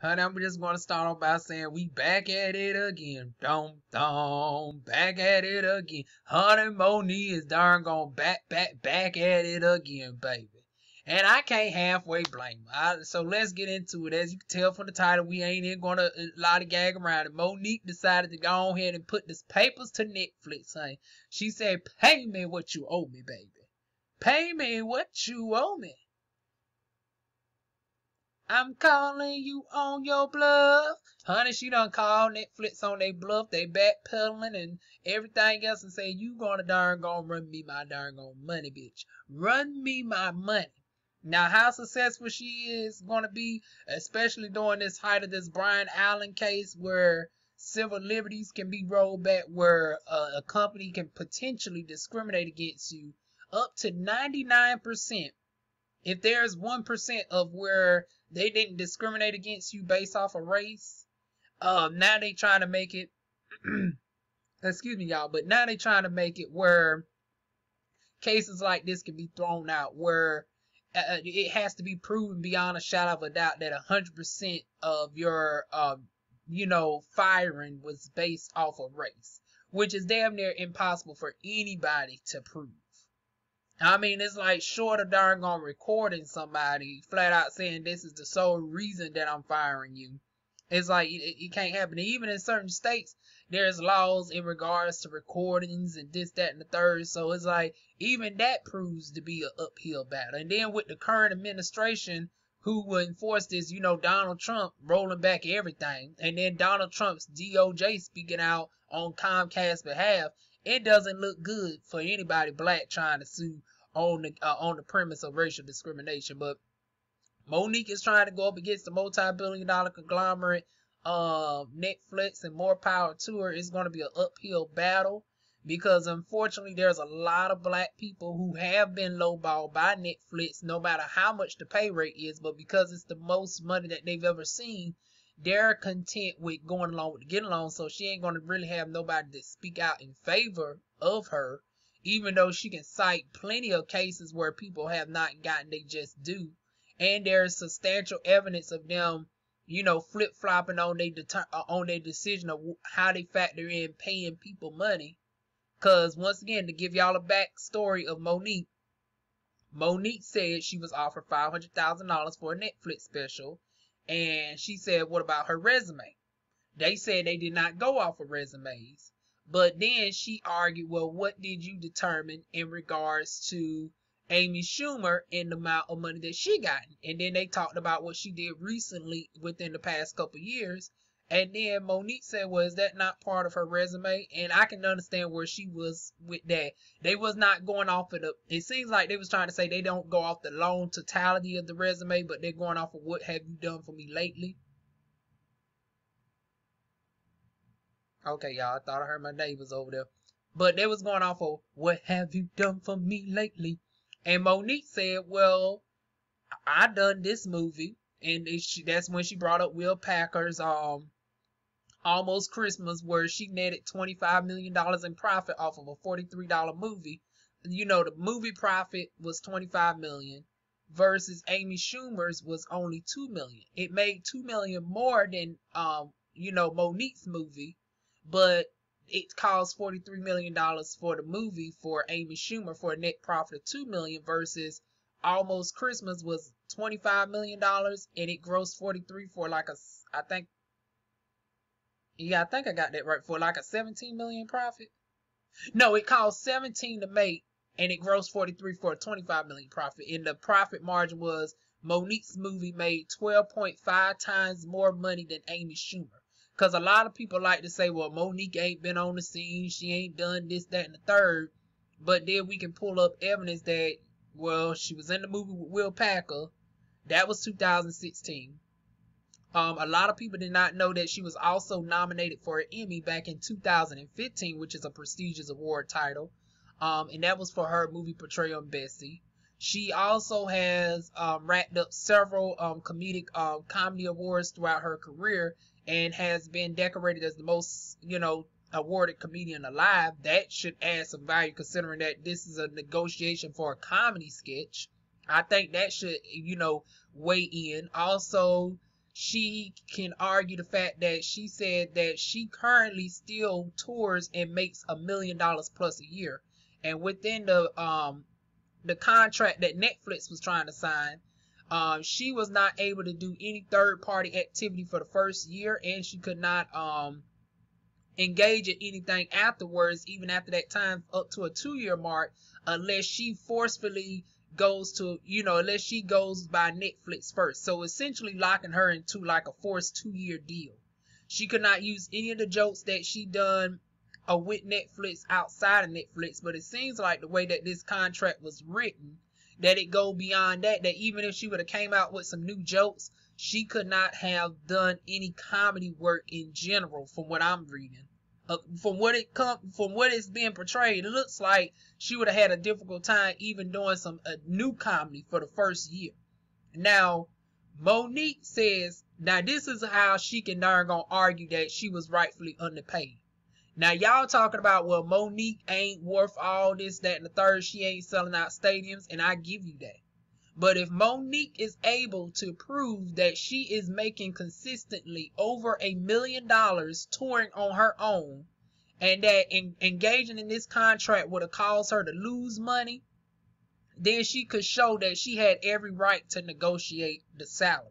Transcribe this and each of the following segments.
Honey, I'm just gonna start off by saying we back at it again. Dum dum, back at it again. Honey, Monique is darn gone back at it again, baby. And I can't halfway blame her. So let's get into it. As you can tell from the title, we ain't even gonna lollygag around it. Monique decided to go ahead and put this papers to Netflix, honey. She said, "Pay me what you owe me, baby. Pay me what you owe me. I'm calling you on your bluff." Honey, she done called Netflix on they bluff. They backpedaling and everything else and say, "You gonna darn gonna run me my darn gone money, bitch. Run me my money." Now, how successful she is gonna be, especially during this height of this Brian Allen case where civil liberties can be rolled back, where a company can potentially discriminate against you up to 99%. If there's 1% of where they didn't discriminate against you based off of race, now they trying to make it, excuse me, y'all, but now they trying to make it where cases like this can be thrown out, where it has to be proven beyond a shadow of a doubt that 100% of your, firing was based off of race, which is damn near impossible for anybody to prove. I mean, it's like short of darn gone recording somebody flat out saying this is the sole reason that I'm firing you. It's like it can't happen. Even in certain states, there's laws in regards to recordings and this, that, and the third. So it's like even that proves to be an uphill battle. And then with the current administration who will enforce this, Donald Trump rolling back everything, and then Donald Trump's DOJ speaking out on Comcast's behalf, it doesn't look good for anybody black trying to sue on the premise of racial discrimination. But Monique is trying to go up against the multi-billion-dollar conglomerate Netflix, and more power to her. It's going to be an uphill battle because unfortunately there's a lot of black people who have been lowballed by Netflix no matter how much the pay rate is, but because it's the most money that they've ever seen, they're content with going along with the get along. So she ain't going to really have nobody to speak out in favor of her, even though she can cite plenty of cases where people have not gotten they just due. And there's substantial evidence of them, flip-flopping on their decision of how they factor in paying people money. Because once again, to give y'all a backstory of Monique, Monique said she was offered $500,000 for a Netflix special. And she said, what about her resume? They said they did not go off of resumes. But then she argued, well, what did you determine in regards to Amy Schumer and the amount of money that she got? And then they talked about what she did recently within the past couple years. And then Monique said, well, is that not part of her resume? And I can understand where she was with that. They was not going off of it seems like they was trying to say they don't go off the long totality of the resume, but they're going off of what have you done for me lately. Okay, y'all, I thought I heard my neighbors over there. But they was going off of what have you done for me lately? And Monique said, well, I done this movie. And that's when she brought up Will Packer's Almost Christmas, where she netted $25 million in profit off of a $43 movie. The movie profit was $25 million versus Amy Schumer's was only $2 million. It made $2 million more than Monique's movie, but it cost $43 million for the movie for Amy Schumer for a net profit of $2 million versus Almost Christmas was $25 million and it grossed 43 for I think I got that right, for like a 17 million profit. No, it cost 17 to make and it grossed 43 for a 25 million profit. And the profit margin was Monique's movie made 12.5 times more money than Amy Schumer. Because a lot of people like to say, well, Monique ain't been on the scene, she ain't done this, that, and the third. But then we can pull up evidence that, well, she was in the movie with Will Packer. That was 2016. A lot of people did not know that she was also nominated for an Emmy back in 2015, which is a prestigious award title. And that was for her movie portrayal of Bessie. She also has racked up several comedy awards throughout her career and has been decorated as the most, awarded comedian alive. That should add some value considering that this is a negotiation for a comedy sketch. I think that should, weigh in. Also, she can argue the fact that she said that she currently still tours and makes $1 million plus a year. And within the contract that Netflix was trying to sign, she was not able to do any third party activity for the first year, and she could not engage in anything afterwards, even after that time up to a 2-year mark, unless she forcefully goes to, unless she goes by Netflix first. So essentially locking her into like a forced 2-year deal. She could not use any of the jokes that she done with Netflix outside of Netflix, but it seems like the way that this contract was written, that it go beyond that, that even if she would have came out with some new jokes, she could not have done any comedy work in general, from what I'm reading. From what it's being portrayed, it looks like she would have had a difficult time even doing some new comedy for the first year. Now, Monique says, now this is how she can darn gonna argue that she was rightfully underpaid. Now, y'all talking about, well, Monique ain't worth all this, that, and the third. She ain't selling out stadiums, and I give you that. But if Monique is able to prove that she is making consistently over $1 million touring on her own, and that engaging in this contract would have caused her to lose money, then she could show that she had every right to negotiate the salary.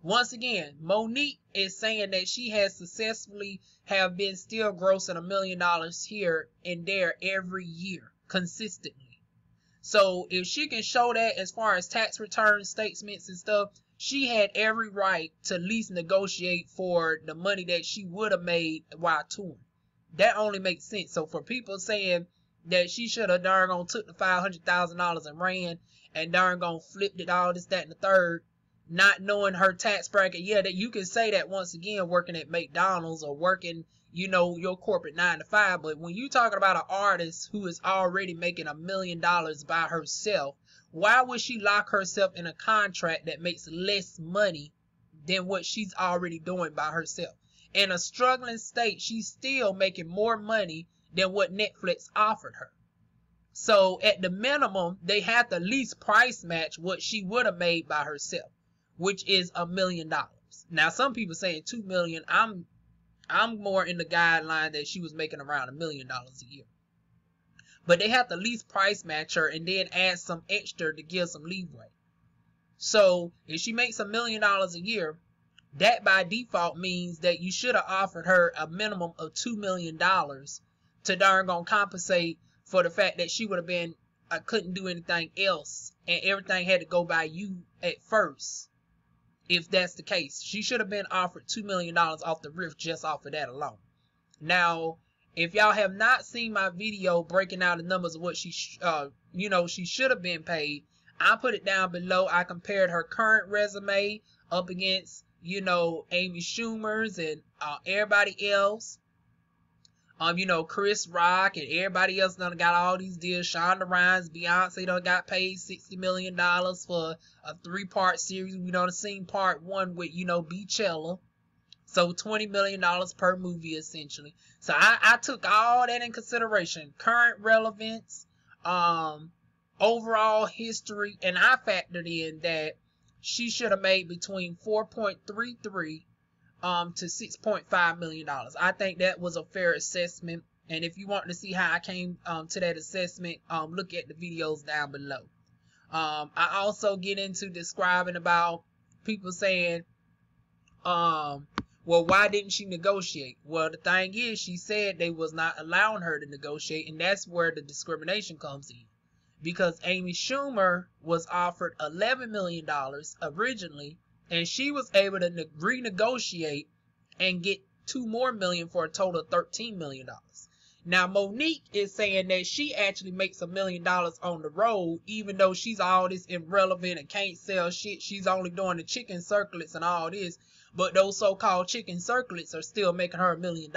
Once again, Monique is saying that she has successfully have been still grossing $1 million here and there every year consistently. So if she can show that as far as tax return statements and stuff, she had every right to at least negotiate for the money that she would have made while touring. That only makes sense. So for people saying that she should have darn gone took the $500,000 and ran and darn gone flipped it, all this, that, and the third, not knowing her tax bracket, yeah, that you can say that once again working at McDonald's or working, your corporate 9-to-5. But when you're talking about an artist who is already making $1 million by herself, why would she lock herself in a contract that makes less money than what she's already doing by herself? In a struggling state, she's still making more money than what Netflix offered her. So at the minimum, they have to at least price match what she would have made by herself, which is $1 million. Now, some people saying $2 million. I'm more in the guideline that she was making around $1 million a year. But they have to at least price match her and then add some extra to give some leeway. So if she makes $1 million a year, that by default means that you should have offered her a minimum of $2 million to darn gonna compensate for the fact that she would have been, I couldn't do anything else and everything had to go by you at first. If that's the case, she should have been offered $2 million off the riff just off of that alone. Now, if y'all have not seen my video breaking out the numbers of what she should have been paid, I put it down below. I compared her current resume up against, Amy Schumer's and everybody else. Chris Rock and everybody else done got all these deals. Shonda Rhimes, Beyonce done got paid $60 million for a 3-part series. We done seen part 1 with, Beachella. So $20 million per movie, essentially. So I took all that in consideration. Current relevance, overall history, and I factored in that she should have made between $4.33 to $6.5 million. I think that was a fair assessment. And if you want to see how I came to that assessment, look at the videos down below. I also get into describing about people saying, well, why didn't she negotiate? Well, the thing is, she said they was not allowing her to negotiate, and that's where the discrimination comes in. Because Amy Schumer was offered $11 million originally, and she was able to renegotiate and get $2 more million for a total of $13 million. Now, Monique is saying that she actually makes $1 million on the road, even though she's all this irrelevant and can't sell shit. She's only doing the chicken circlets and all this, but those so-called chicken circlets are still making her $1 million.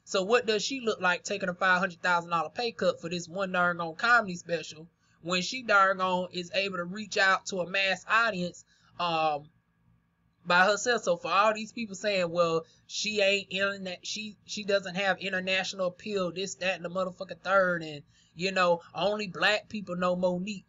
So what does she look like taking a $500,000 pay cut for this one darn on comedy special when she darn on is able to reach out to a mass audience by herself? So for all these people saying, well, she ain't internet, she doesn't have international appeal, this, that, and the motherfucking third, and only black people know Monique.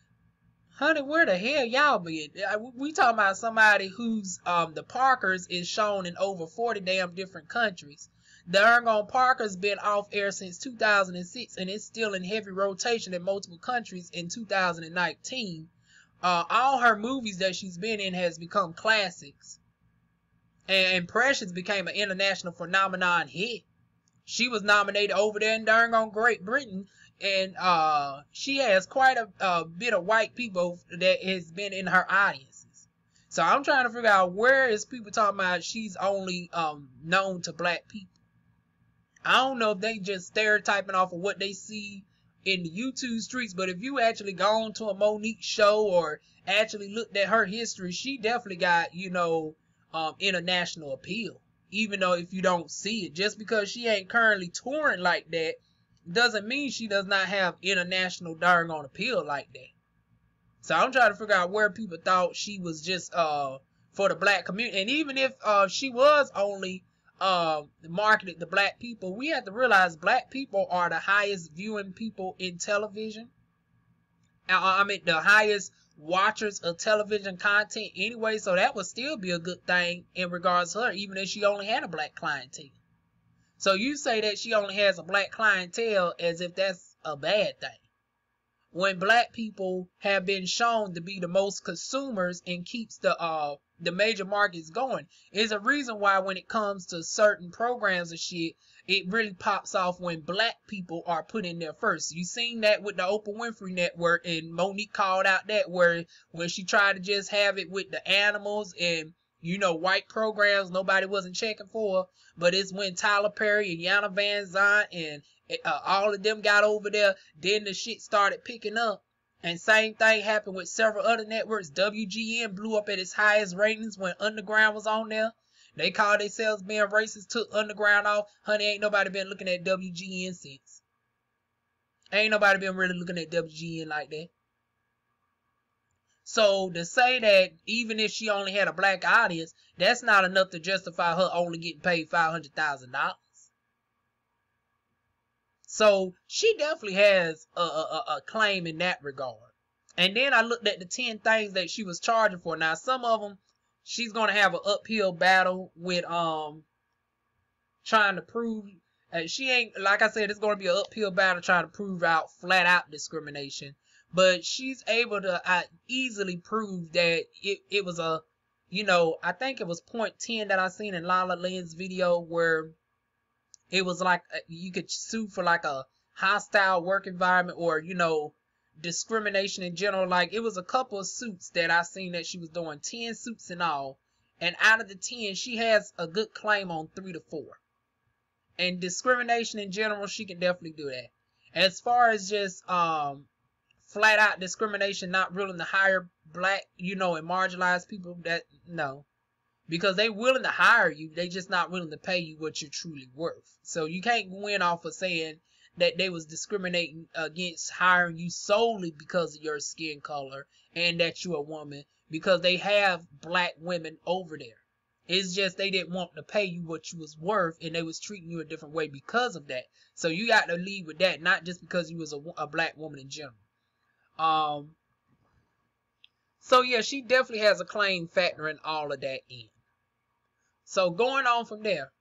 Honey, where the hell y'all been? We talking about somebody who's the Parkers is shown in over 40 damn different countries. The Ergon Parker's been off air since 2006 and it's still in heavy rotation in multiple countries in 2019. All her movies that she's been in has become classics. And Precious became an international phenomenon hit. She was nominated over there in Ergon Great Britain. And she has quite a bit of white people that has been in her audiences. So I'm trying to figure out where is people talking about she's only known to black people. I don't know if they just stereotyping off of what they see in the YouTube streets, but if you actually gone to a Monique show or actually looked at her history, she definitely got, international appeal. Even though if you don't see it, just because she ain't currently touring like that, doesn't mean she does not have international darn appeal like that. So I'm trying to figure out where people thought she was just for the black community. And even if she was only marketed to black people, we have to realize black people are the highest viewing people in television. I mean, the highest watchers of television content anyway. So that would still be a good thing in regards to her, even if she only had a black clientele. So you say that she only has a black clientele as if that's a bad thing. When black people have been shown to be the most consumers and keeps the major markets going. Is a reason why when it comes to certain programs and shit, it really pops off when black people are put in there first. You seen that with the Oprah Winfrey Network, and Monique called out that where when she tried to just have it with the animals and white programs nobody wasn't checking for, but it's when Tyler Perry and Yana Van Zant and all of them got over there, then the shit started picking up. And same thing happened with several other networks. WGN blew up at its highest ratings when Underground was on there. They called themselves being racist, took Underground off. Honey, ain't nobody been looking at WGN since. Ain't nobody been really looking at WGN like that. So to say that even if she only had a black audience, that's not enough to justify her only getting paid $500,000. So she definitely has a claim in that regard. And then I looked at the 10 things that she was charging for. Now some of them she's gonna have an uphill battle with trying to prove. She ain't, like I said, it's gonna be an uphill battle trying to prove out flat out discrimination. But she's able to easily prove that it was a, I think it was point 10 that I seen in Lala Lynn's video where it was like you could sue for like a hostile work environment or, discrimination in general. Like it was a couple of suits that I seen that she was doing, 10 suits in all. And out of the 10, she has a good claim on 3 to 4. And discrimination in general, she can definitely do that. As far as just flat out discrimination, not willing to hire black, and marginalized people, that no. Because they willing to hire you, they just not willing to pay you what you're truly worth. So you can't win off of saying that they was discriminating against hiring you solely because of your skin color and that you're a woman, because they have black women over there. It's just they didn't want to pay you what you was worth and they was treating you a different way because of that. So you got to lead with that, not just because you was a black woman in general. So yeah, she definitely has a claim factoring all of that in. So going on from there,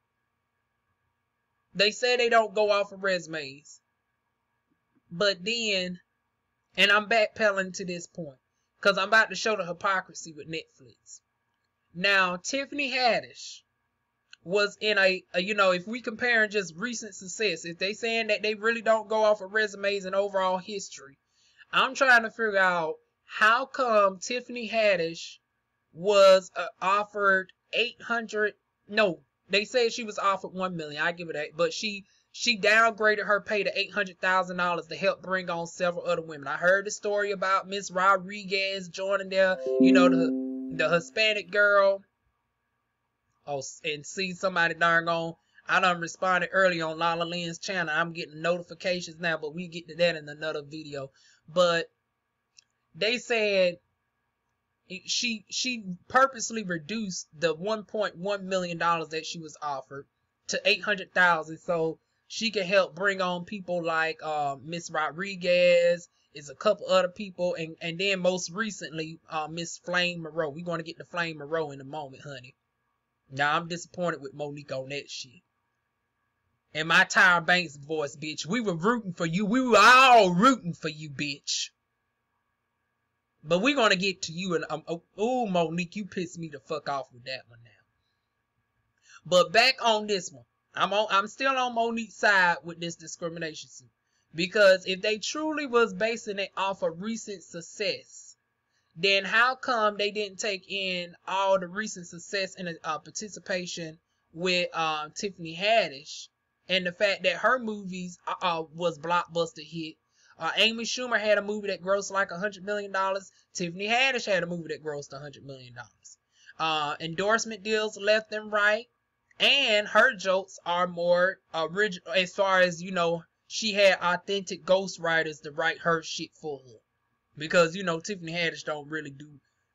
they say they don't go off of resumes. But then, and I'm backpedaling to this point, because I'm about to show the hypocrisy with Netflix. Now, Tiffany Haddish was in if we comparing just recent success, if they saying that they really don't go off of resumes and overall history, I'm trying to figure out how come Tiffany Haddish was offered they said she was offered $1 million. I give it that, but she downgraded her pay to $800,000 to help bring on several other women. I heard the story about Miss Rodriguez joining there, the Hispanic girl. Oh, and see somebody darn on. I done responded early on Lala Lynn's channel. I'm getting notifications now, but we get to that in another video. But they said she purposely reduced the $1.1 million that she was offered to $800,000 so she can help bring on people like Miss Rodriguez It's a couple other people, and then most recently, Miss Flame Monroe. We're going to get to Flame Monroe in a moment, honey. Now, I'm disappointed with Monique on that shit. And my Tyra Banks voice, bitch. We were rooting for you. We were all rooting for you, bitch. But we're going to get to you. And oh, Monique, you pissed me the fuck off with that one now. But back on this one. I'm still on Monique's side with this discrimination suit. Because if they truly was basing it off of recent success, then how come they didn't take in all the recent success and participation with Tiffany Haddish and the fact that her movies was blockbuster hit? Amy Schumer had a movie that grossed like $100 million. Tiffany Haddish had a movie that grossed $100 million. Endorsement deals left and right. And her jokes are more original as far as, you know, she had authentic ghostwriters to write her shit for her. Because, you know, Tiffany Haddish don't really do,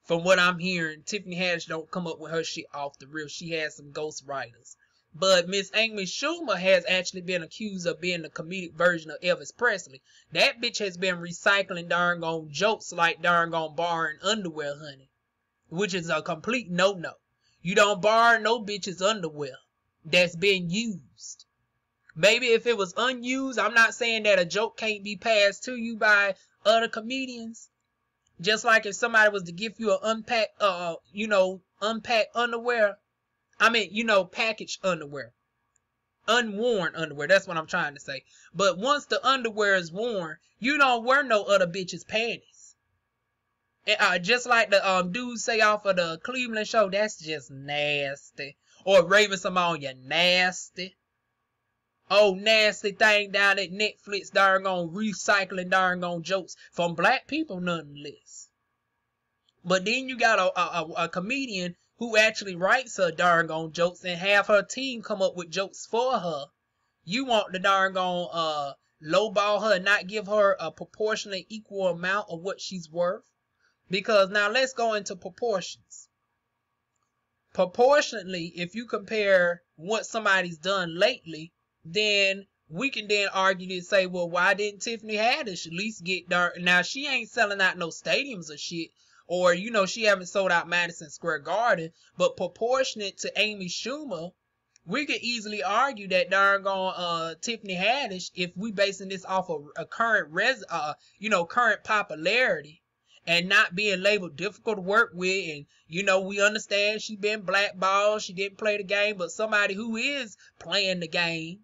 from what I'm hearing, Tiffany Haddish don't come up with her shit off the rip. She has some ghostwriters. But Miss Amy Schumer has actually been accused of being the comedic version of Elvis Presley. That bitch has been recycling darn on jokes like darn on borrowing underwear, honey. Which is a complete no-no. You don't borrow no bitch's underwear that's been used. Maybe if it was unused, I'm not saying that a joke can't be passed to you by other comedians. Just like if somebody was to give you an unpacked underwear. I mean, you know, packaged underwear. Unworn underwear. That's what I'm trying to say. But once the underwear is worn, you don't wear no other bitch's panties. And, just like the dudes say off of the Cleveland show, that's just nasty. Or Raven Simone, you nasty. Oh, nasty thing down at Netflix, darn on recycling darn on jokes from black people nonetheless. But then you got a comedian who actually writes her darn on jokes and have her team come up with jokes for her. You want the darn on lowball her and not give her a proportionally equal amount of what she's worth? Because now let's go into proportions. Proportionately, if you compare what somebody's done lately, then we can then argue to say, well, why didn't Tiffany Haddish at least get dark? Now, she ain't selling out no stadiums or shit. Or, you know, she haven't sold out Madison Square Garden. But proportionate to Amy Schumer, we could easily argue that darn gone Tiffany Haddish, if we basing this off of a current current popularity, and not being labeled difficult to work with, and you know, we understand she been blackballed, she didn't play the game, but somebody who is playing the game,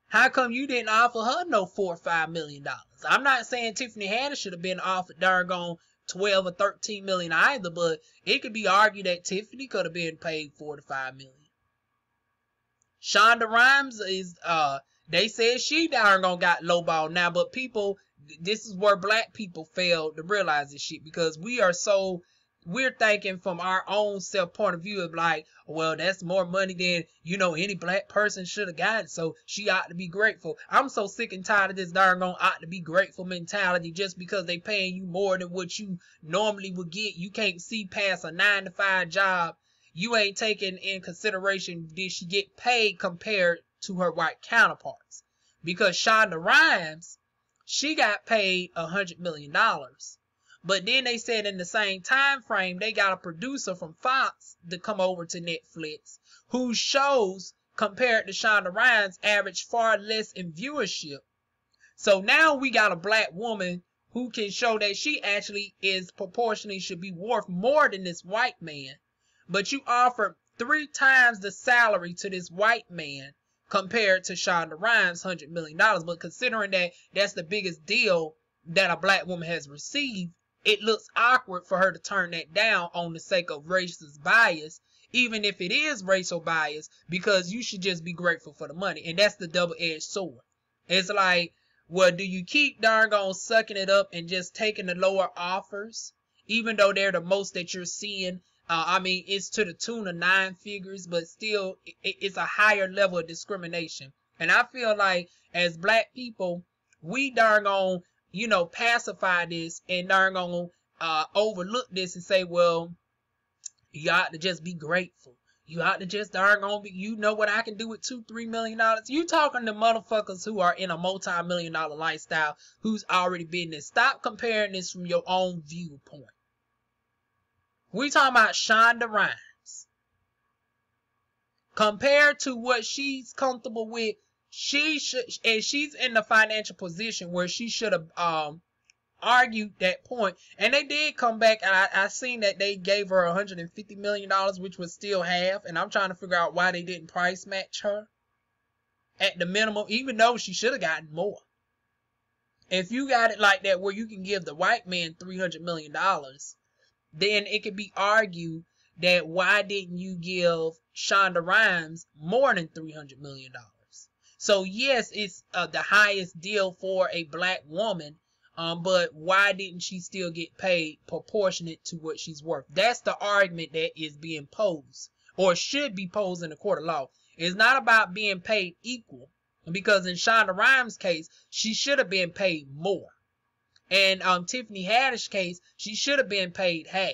how come you didn't offer her no $4 or $5 million? I'm not saying Tiffany Haddish should have been offered darn 12 or 13 million either, but it could be argued that Tiffany could have been paid $4 to $5 million. Shonda Rhimes is they said she darn got lowball now, but people, this is where black people fail to realize this shit, because we're thinking from our own self point of view of like, well, that's more money than, you know, any black person should have gotten, so she ought to be grateful. I'm so sick and tired of this darn ought to be grateful mentality. Just because they paying you more than what you normally would get, you can't see past a 9-to-5 job. You ain't taking in consideration, did she get paid compared to her white counterparts? Because Shonda Rhimes, she got paid $100 million. But then they said in the same time frame, they got a producer from Fox to come over to Netflix, whose shows, compared to Shonda Rhimes, average far less in viewership. So now we got a black woman who can show that she actually is proportionally should be worth more than this white man. But you offered 3 times the salary to this white man compared to Shonda Rhimes' $100 million. But considering that that's the biggest deal that a black woman has received, it looks awkward for her to turn that down on the sake of racist bias, even if it is racial bias, because you should just be grateful for the money. And that's the double-edged sword. It's like, well, do you keep darn on sucking it up and just taking the lower offers, even though they're the most that you're seeing? I mean, it's to the tune of 9 figures, but still, it's a higher level of discrimination. And I feel like, as black people, we darn on, you know, pacify this and darn on overlook this and say, well, you ought to just be grateful. You ought to just darn on be, you know what I can do with $2-3 million. You talking to motherfuckers who are in a multi-million-dollar lifestyle who's already been there. Stop comparing this from your own viewpoint. We talking about Shonda Rhimes. Compared to what she's comfortable with, she should, and she's in the financial position where she should have argued that point. And they did come back, and I seen that they gave her $150 million, which was still half. And I'm trying to figure out why they didn't price match her at the minimum, even though she should have gotten more. If you got it like that where you can give the white man $300 million, then it could be argued that why didn't you give Shonda Rhimes more than $300 million? So yes, it's the highest deal for a black woman, but why didn't she still get paid proportionate to what she's worth? That's the argument that is being posed, or should be posed in the court of law. It's not about being paid equal, because in Shonda Rhimes' case, she should have been paid more. And Tiffany Haddish's case, she should have been paid half.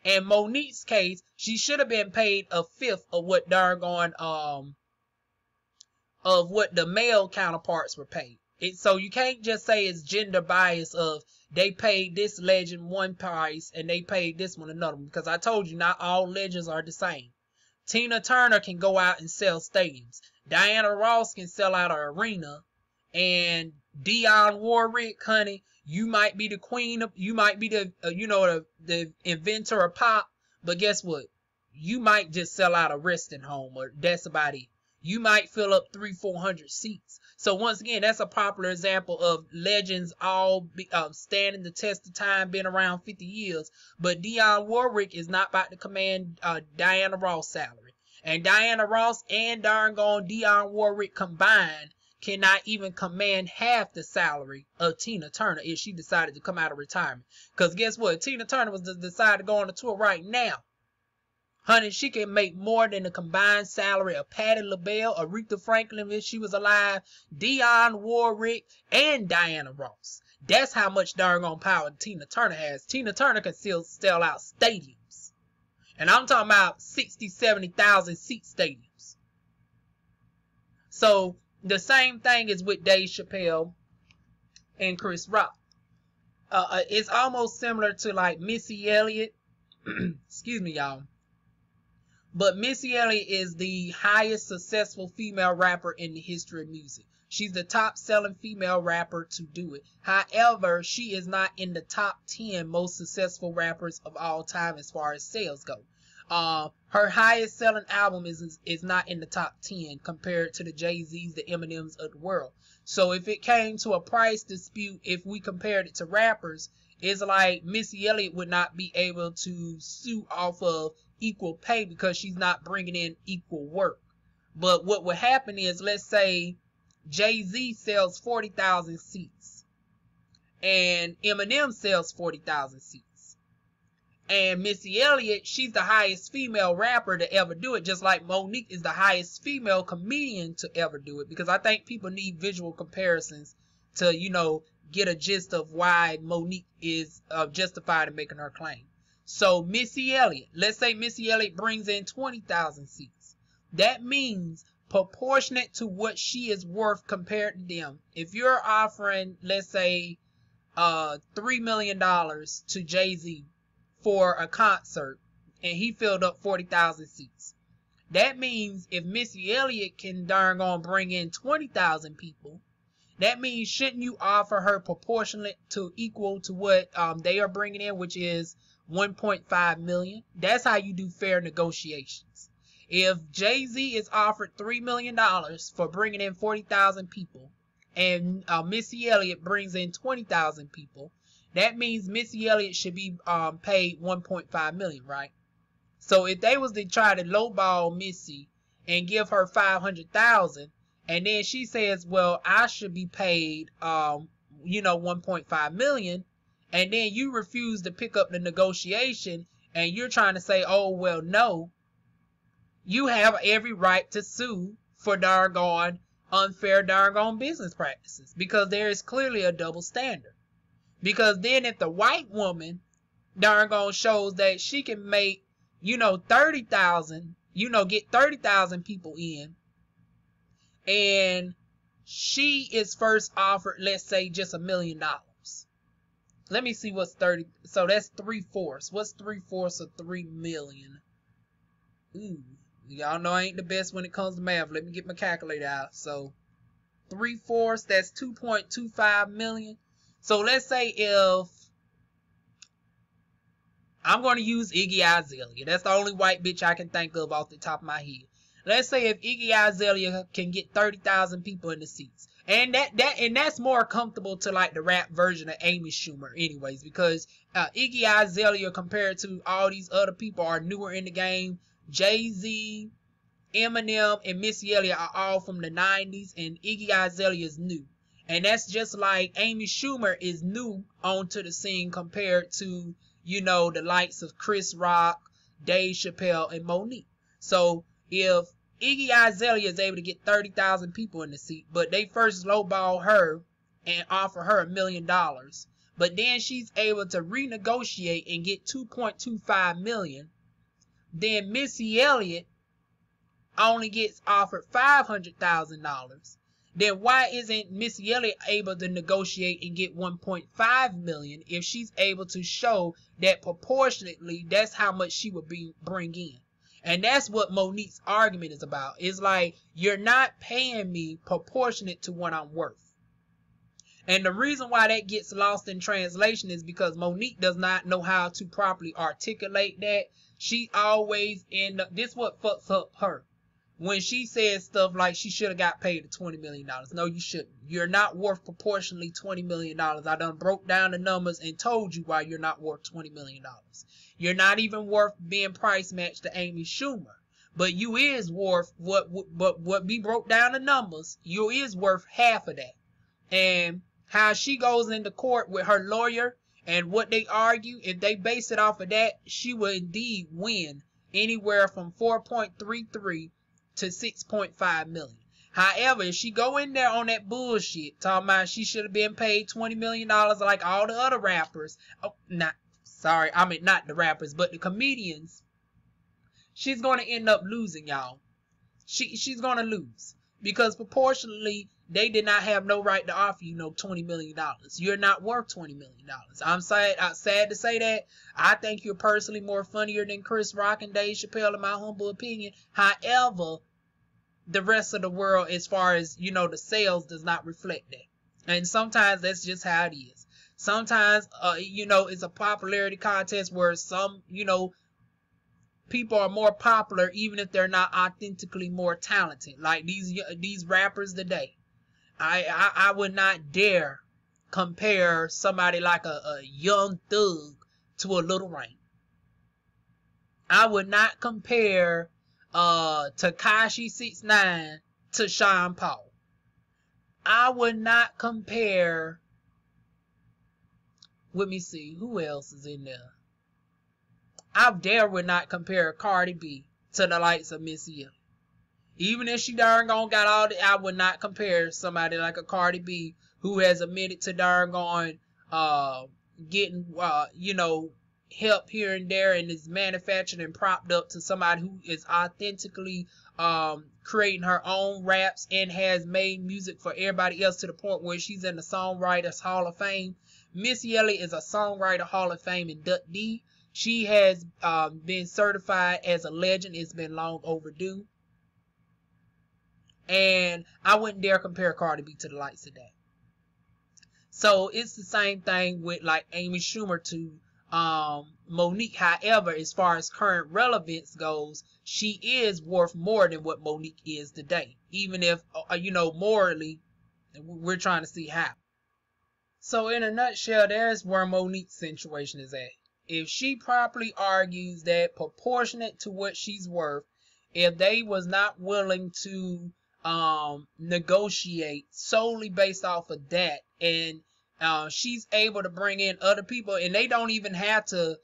And Monique's case, she should have been paid a fifth of what darn of what the male counterparts were paid. So you can't just say it's gender bias of they paid this legend one price and they paid this one another one, because I told you not all legends are the same. Tina Turner can go out and sell stadiums. Diana Ross can sell out an arena. And Dionne Warwick, honey, you might be the queen of, you might be the, the inventor of pop, but guess what? You might just sell out a resting home, or that's about it. You might fill up 300-400 seats. So once again, that's a popular example of legends all standing the test of time, been around 50 years. But Dionne Warwick is not about to command Diana Ross' salary. And Diana Ross and darn gone Dionne Warwick combined cannot even command half the salary of Tina Turner if she decided to come out of retirement. Because guess what? Tina Turner was decided to go on a tour right now. Honey, she can make more than the combined salary of Patti LaBelle, Aretha Franklin if she was alive, Dionne Warwick, and Diana Ross. That's how much darn power Tina Turner has. Tina Turner can still sell out stadiums. And I'm talking about 60, 70,000 seat stadiums. So the same thing is with Dave Chappelle and Chris Rock. It's almost similar to like Missy Elliott. Excuse me, y'all. But Missy Elliott is the highest successful female rapper in the history of music. She's the top selling female rapper to do it. However, she is not in the top 10 most successful rappers of all time as far as sales go. Her highest selling album is not in the top 10 compared to the Jay-Z's, the Eminems of the world. So if it came to a price dispute, if we compared it to rappers, it's like Missy Elliott would not be able to sue off of equal pay because she's not bringing in equal work. But what would happen is, let's say Jay-Z sells 40,000 seats and Eminem sells 40,000 seats. And Missy Elliott, she's the highest female rapper to ever do it, just like Monique is the highest female comedian to ever do it, because I think people need visual comparisons to, get a gist of why Monique is justified in making her claim. So Missy Elliott, let's say Missy Elliott brings in 20,000 seats. That means proportionate to what she is worth compared to them. If you're offering, let's say, $3 million to Jay-Z for a concert, and he filled up 40,000 seats. That means if Missy Elliott can darn on bring in 20,000 people, that means shouldn't you offer her proportionate to equal to what they are bringing in, which is 1.5 million? That's how you do fair negotiations. If Jay-Z is offered $3 million for bringing in 40,000 people, and Missy Elliott brings in 20,000 people, that means Missy Elliott should be paid 1.5 million, right? So if they was to try to lowball Missy and give her 500,000, and then she says, well, I should be paid 1.5 million, and then you refuse to pick up the negotiation, and you're trying to say, oh, well, no, you have every right to sue for darn unfair darn business practices, because there is clearly a double standard. Because then if the white woman darn shows that she can make, 30,000 get 30,000 people in, and she is first offered, let's say, just $1 million. Let me see what's 30. So that's 3/4. What's 3/4 of 3 million? Ooh, y'all know I ain't the best when it comes to math. Let me get my calculator out. So 3/4, that's 2.25 million. So let's say if I'm going to use Iggy Azalea. That's the only white bitch I can think of off the top of my head. Let's say if Iggy Azalea can get 30,000 people in the seats. And that's more comfortable to like the rap version of Amy Schumer anyways, because Iggy Azalea compared to all these other people are newer in the game. Jay-Z, Eminem, and Missy Elliott are all from the 90s, and Iggy Azalea is new. And that's just like Amy Schumer is new onto the scene compared to, the likes of Chris Rock, Dave Chappelle, and Monique. So if Iggy Azalea is able to get 30,000 people in the seat, but they first lowball her and offer her $1 million, but then she's able to renegotiate and get 2.25 million, then Missy Elliott only gets offered $500,000. Then why isn't Missy Elliott able to negotiate and get 1.5 million if she's able to show that proportionately that's how much she would bring in? And that's what Monique's argument is about. It's like, you're not paying me proportionate to what I'm worth. And the reason why that gets lost in translation is because Monique does not know how to properly articulate that. She always this is what fucks up her. When she says stuff like she should have got paid $20 million. No, you shouldn't. You're not worth proportionally $20 million. I done broke down the numbers and told you why you're not worth $20 million. You're not even worth being price matched to Amy Schumer. But you is worth what we broke down the numbers. You is worth half of that. And how she goes into court with her lawyer and what they argue, if they base it off of that, she will indeed win anywhere from 4.33 to 6.5 million. However, if she go in there on that bullshit, talking about she should have been paid $20 million like all the other rappers. Oh, not the rappers, but the comedians. She's going to end up losing, y'all. She's going to lose. Because proportionally, they did not have no right to offer you no $20 million. You're not worth $20 million. I'm sad to say that. I think you're personally more funnier than Chris Rock and Dave Chappelle, in my humble opinion. However, the rest of the world, as far as, the sales, does not reflect that. And sometimes that's just how it is. Sometimes, it's a popularity contest where some, people are more popular even if they're not authentically more talented. Like these rappers today. I would not dare compare somebody like a Young Thug to a Lil Wayne. I would not compare Tekashi 6ix9ine to Sean Paul. I would not compare, let me see, who else is in there? I would not compare Cardi B to the likes of Missy Elliott. Even if she darn gone got all the, I would not compare somebody like a Cardi B who has admitted to darn gone getting help here and there and is manufactured and propped up to somebody who is authentically creating her own raps and has made music for everybody else to the point where she's in the Songwriters Hall of Fame. Missy Elliott is a Songwriter Hall of Fame inductee. She has been certified as a legend. It's been long overdue. And I wouldn't dare compare Cardi B to the likes of that. So it's the same thing with like Amy Schumer to Monique. However, as far as current relevance goes, she is worth more than what Monique is today. Even if, morally, we're trying to see how. So in a nutshell, there's where Monique's situation is at. If she properly argues that proportionate to what she's worth, if they was not willing to negotiate solely based off of that, and she's able to bring in other people, and they don't even have to,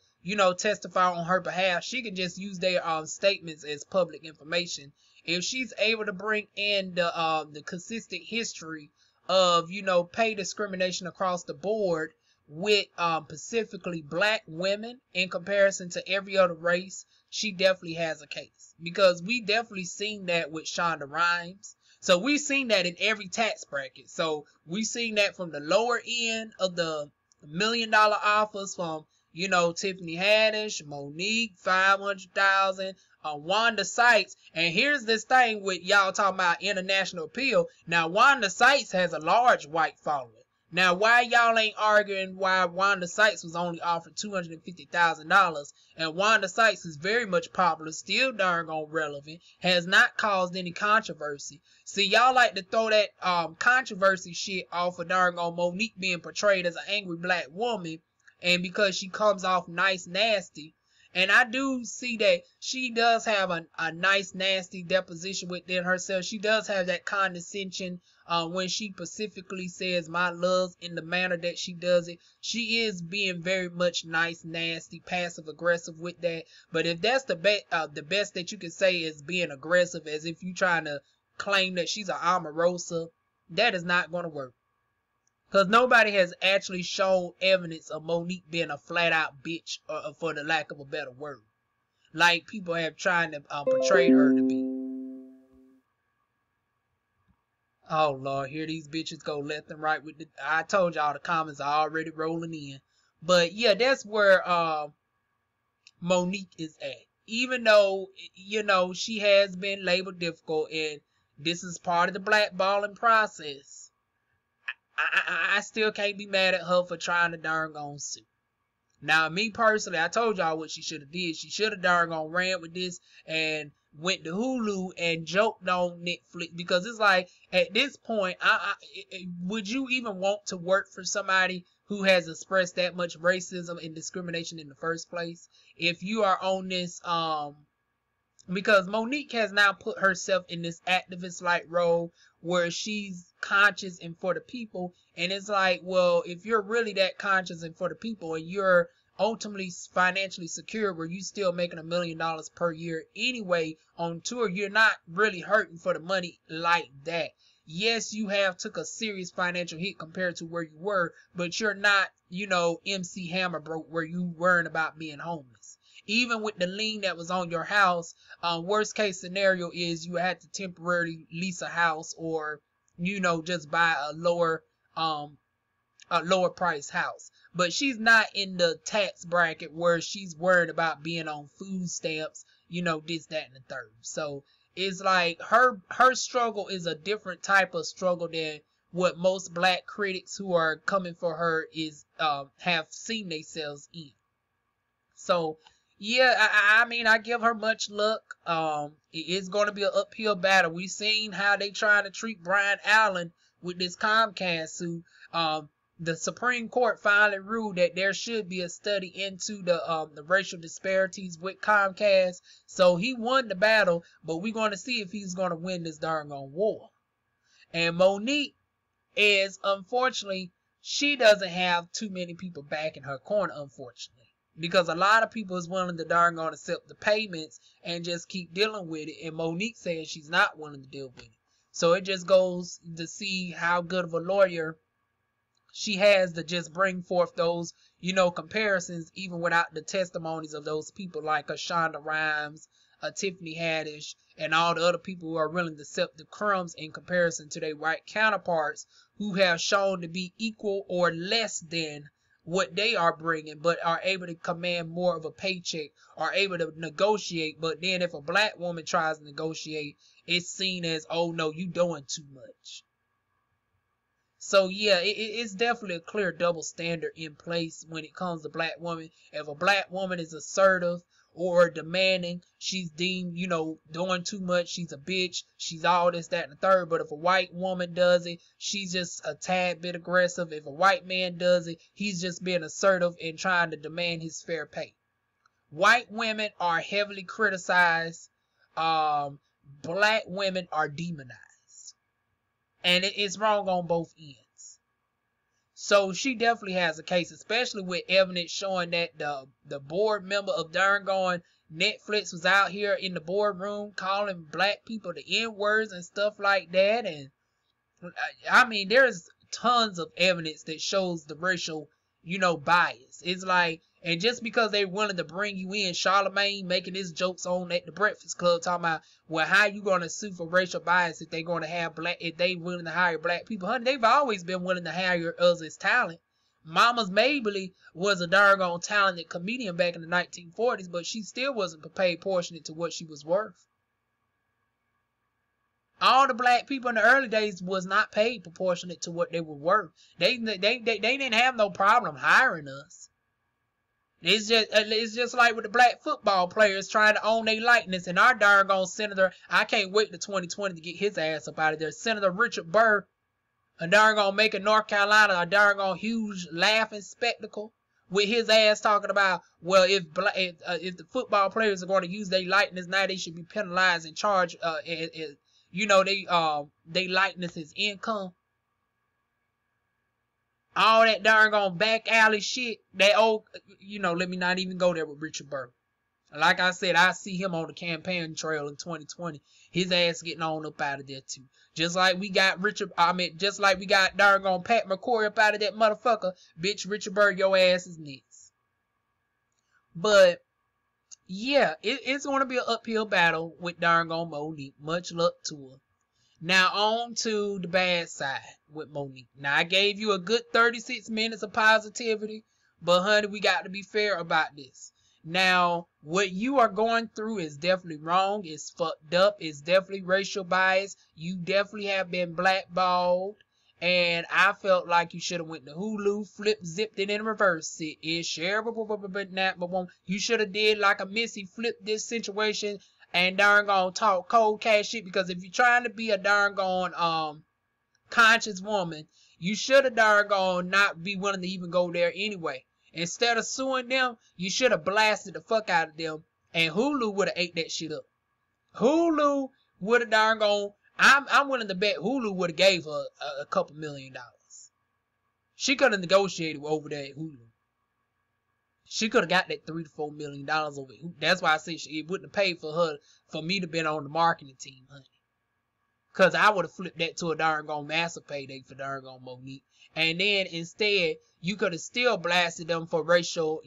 testify on her behalf. She can just use their statements as public information. If she's able to bring in the consistent history of, pay discrimination across the board, with specifically black women in comparison to every other race, she definitely has a case. Because we definitely seen that with Shonda Rhimes. So we've seen that in every tax bracket. So we've seen that from the lower end of the $1 million offers from, you know, Tiffany Haddish, Monique, 500,000, Wanda Sykes. And here's this thing with y'all talking about international appeal. Now, Wanda Sykes has a large white following. Now, why y'all ain't arguing why Wanda Sykes was only offered $250,000, and Wanda Sykes is very much popular, still darn on relevant, has not caused any controversy. See, y'all like to throw that controversy shit off of darn on Monique being portrayed as an angry black woman, and because she comes off nice nasty. And I do see that she does have a nice nasty deposition within herself. She does have that condescension when she specifically says my loves in the manner that she does it. She is being very much nice, nasty, passive aggressive with that. But if that's the best that you can say is being aggressive, as if you trying to claim that she's an Omarosa, that is not going to work. Because nobody has actually shown evidence of Monique being a flat-out bitch, for the lack of a better word, like people have tried to portray her to be. Oh, Lord, here these bitches go left and right. I told y'all the comments are already rolling in. But, yeah, that's where Monique is at. Even though, you know, she has been labeled difficult, and this is part of the blackballing process, I still can't be mad at her for trying to darn gone sue. Now, me personally, I told y'all what she should have did. She should have darn gone ran with this and went to Hulu and joked on Netflix, because it's like, at this point, would you even want to work for somebody who has expressed that much racism and discrimination in the first place? If you are on this, because Monique has now put herself in this activist-like role where she's conscious and for the people. And it's like, well, if you're really that conscious and for the people, and you're ultimately financially secure where you still making $1 million per year anyway on tour, you're not really hurting for the money like that. Yes, you have took a serious financial hit compared to where you were, but you're not, you know, MC Hammer broke where you worrying about being homeless. Even with the lien that was on your house, worst case scenario is you had to temporarily lease a house, or, you know, just buy a lower price house. But she's not in the tax bracket where she's worried about being on food stamps, you know, this, that, and the third. So it's like her struggle is a different type of struggle than what most black critics who are coming for her is have seen themselves in. So yeah, I mean, I give her much luck. It's going to be an uphill battle. We've seen how they trying to treat Brian Allen with this Comcast suit. The Supreme Court finally ruled that there should be a study into the racial disparities with Comcast. So he won the battle, but we're going to see if he's going to win this darn war. And Monique is, unfortunately, she doesn't have too many people back in her corner, unfortunately. Because a lot of people is willing to darn gonna accept the payments and just keep dealing with it. And Monique says she's not willing to deal with it. So it just goes to see how good of a lawyer she has to just bring forth those, you know, comparisons, even without the testimonies of those people like a Shonda Rhimes, a Tiffany Haddish, and all the other people who are willing to accept the crumbs in comparison to their white counterparts who have shown to be equal or less than what they are bringing, but are able to command more of a paycheck, are able to negotiate. But then if a black woman tries to negotiate, it's seen as, oh no, you doing too much. So yeah, it's definitely a clear double standard in place when it comes to black women. If a black woman is assertive or demanding, she's deemed, you know, doing too much. She's a bitch. She's all this, that, and the third. But if a white woman does it, she's just a tad bit aggressive. If a white man does it, he's just being assertive and trying to demand his fair pay. White women are heavily criticized. Black women are demonized. And it's wrong on both ends. So she definitely has a case, especially with evidence showing that the board member of darn gone Netflix was out here in the boardroom calling black people the N-words and stuff like that. And I mean, there's tons of evidence that shows the racial bias. It's like, and just because they're willing to bring you in, Charlamagne making his jokes on at the Breakfast Club talking about, well, how you gonna sue for racial bias if they gonna have if they willing to hire black people? Honey, they've always been willing to hire us as talent. Mama's Mabley was a doggone talented comedian back in the 1940s, but she still wasn't paid proportionate to what she was worth. All the black people in the early days was not paid proportionate to what they were worth. They didn't have no problem hiring us. It's just like with the black football players trying to own their likeness, and our doggone senator, I can't wait to 2020 to get his ass up out of there. Senator Richard Burr, a doggone making North Carolina a doggone huge laughing spectacle with his ass talking about, well, if the football players are going to use their likeness now, they should be penalized and charged. They likeness as income. All that doggone back alley shit, that old, let me not even go there with Richard Burr. Like I said, I see him on the campaign trail in 2020. His ass getting on up out of there too. Just like we got just like we got doggone Pat McCoy up out of that motherfucker. Bitch, Richard Burr, your ass is next. But yeah, it's going to be an uphill battle with doggone Monique. Much luck to her. Now on to the bad side with Monique. Now I gave you a good 36 minutes of positivity, but honey, we got to be fair about this. Now, what you are going through is definitely wrong. It's fucked up. It's definitely racial bias. You definitely have been blackballed. And I felt like you should have went to Hulu, zipped it in reverse. It is shareable, you should have did like a Missy, flipped this situation and darn gone talk cold cash shit, because if you're trying to be a darn gone conscious woman, you should have darn gone not be willing to even go there anyway. Instead of suing them, you should have blasted the fuck out of them, and Hulu would have ate that shit up. Hulu would have darn gone. I'm willing to bet Hulu would have gave her a couple $1 million. She could have negotiated over there at Hulu. She could have got that $3 to $4 million over it. That's why I say it wouldn't have paid for me to been on the marketing team, honey. Because I would have flipped that to a darn gone massive payday for darn gone Monique. And then instead, you could have still blasted them for racial,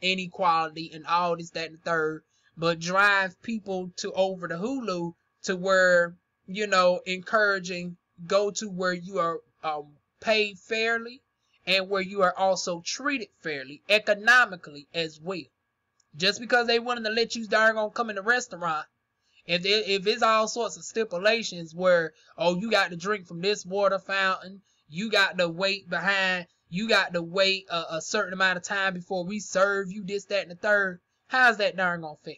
inequality and all this, that, and the third. But drive people over to Hulu to where, encouraging, go to where you are paid fairly. And where you are also treated fairly, economically as well. Just because they willing to let you darn gonna come in the restaurant, if it's all sorts of stipulations where, you got to drink from this water fountain, you got to wait behind, you got to wait a certain amount of time before we serve you this, that, and the third, how's that darn gonna feel?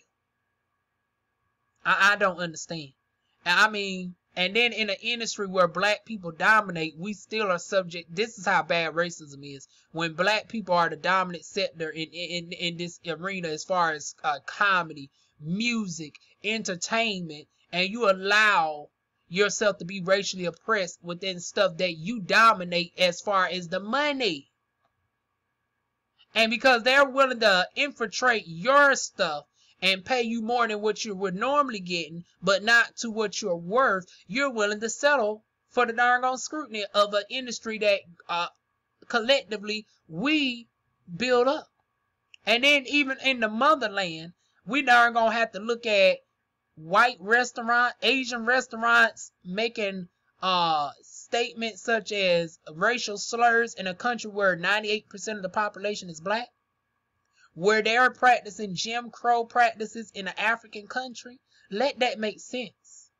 I don't understand. And then in an industry where black people dominate, we still are subject. This is how bad racism is. When black people are the dominant sector in this arena as far as comedy, music, entertainment, and you allow yourself to be racially oppressed within stuff that you dominate as far as the money. And because they're willing to infiltrate your stuff and pay you more than what you would normally getting, but not to what you're worth, you're willing to settle for the darn gone scrutiny of an industry that collectively we build up. And then even in the motherland, we darn gonna have to look at white restaurant, Asian restaurants making statements such as racial slurs in a country where 98% of the population is black. Where they are practicing Jim Crow practices in an African country. Let that make sense.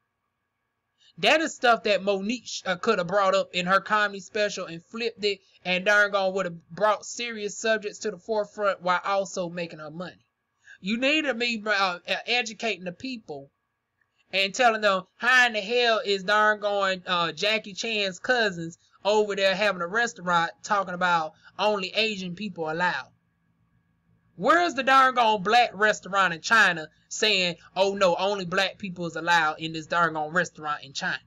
That is stuff that Monique could have brought up in her comedy special and flipped it, and darn gone would have brought serious subjects to the forefront while also making her money. You need to be educating the people and telling them how in the hell is darn gone Jackie Chan's cousins over there having a restaurant talking about only Asian people allowed. Where's the darn gone black restaurant in China saying, oh no, only black people is allowed in this darn gone restaurant in China?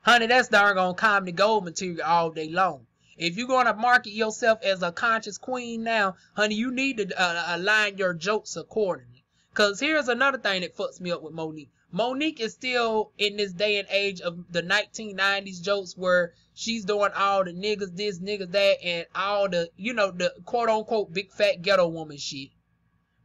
Honey, that's darn gone comedy gold material all day long. If you're going to market yourself as a conscious queen now, honey, you need to align your jokes accordingly. Because here's another thing that fucks me up with Monique. Monique is still in this day and age of the 1990s jokes where she's doing all the niggas this, niggas that, and all the, you know, the quote-unquote big fat ghetto woman shit.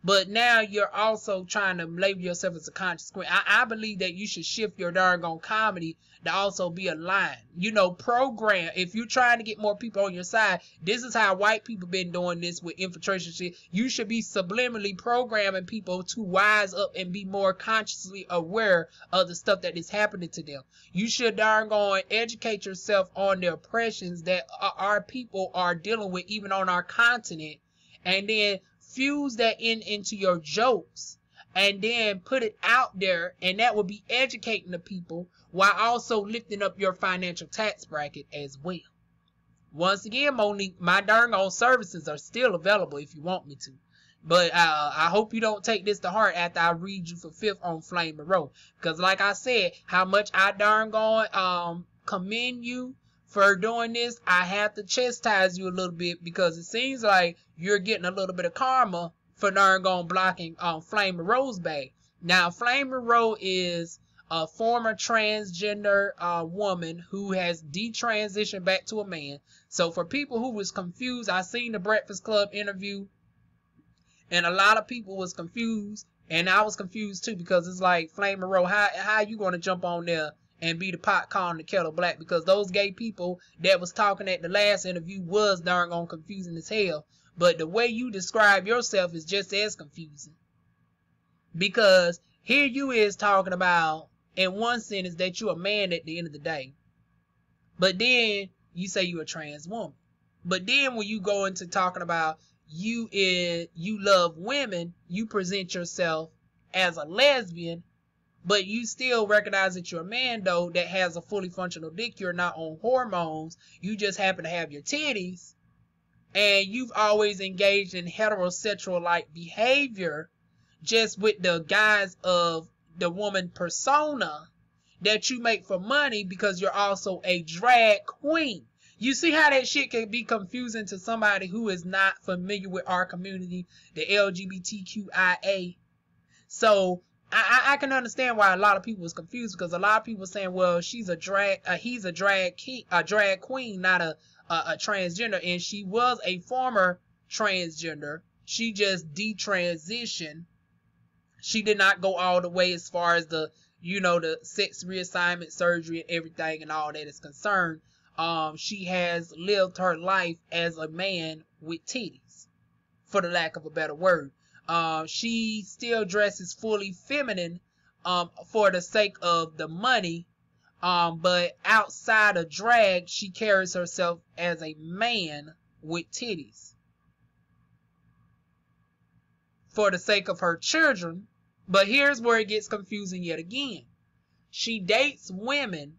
But now you're also trying to label yourself as a conscious queen. I believe that you should shift your darn comedy to also be aligned. You know, program. If you're trying to get more people on your side, this is how white people been doing this with infiltration shit. You should be subliminally programming people to wise up and be more consciously aware of the stuff that is happening to them. You should darn educate yourself on the oppressions that our people are dealing with, even on our continent, and then fuse that into your jokes and then put it out there, and that will be educating the people while also lifting up your financial tax bracket as well. Once again, Monique, my darn services are still available if you want me to. But I hope you don't take this to heart after I read you for fifth on Flame Monroe. Because like I said, how much I darn commend you for doing this, I have to chastise you a little bit, because it seems like you're getting a little bit of karma for darn blocking Flame Monroe's bag. Now, Flame Monroe is a former transgender woman who has detransitioned back to a man. So for people who was confused, I seen the Breakfast Club interview, and a lot of people was confused, and I was confused too, because it's like, Flame Monroe, how you gonna jump on there and be the pot calling the kettle black? Because those gay people that was talking at the last interview was darn confusing as hell. But the way you describe yourself is just as confusing. Because here you is talking about, in one sentence, that you're a man at the end of the day. But then you say you're a trans woman. But then when you go into talking about you love women, you present yourself as a lesbian, but you still recognize that you're a man, though, that has a fully functional dick. You're not on hormones. You just happen to have your titties. And you've always engaged in heterosexual-like behavior just with the guise of the woman persona that you make for money, because you're also a drag queen. You see how that shit can be confusing to somebody who is not familiar with our community, the LGBTQIA. So I can understand why a lot of people was confused, because a lot of people saying, well, he's a drag queen, not a transgender, and she was a former transgender. She just detransitioned. She did not go all the way as far as the sex reassignment surgery and everything and all that is concerned. She has lived her life as a man with titties, for the lack of a better word. She still dresses fully feminine for the sake of the money, but outside of drag, she carries herself as a man with titties for the sake of her children. But here's where it gets confusing yet again. She dates women,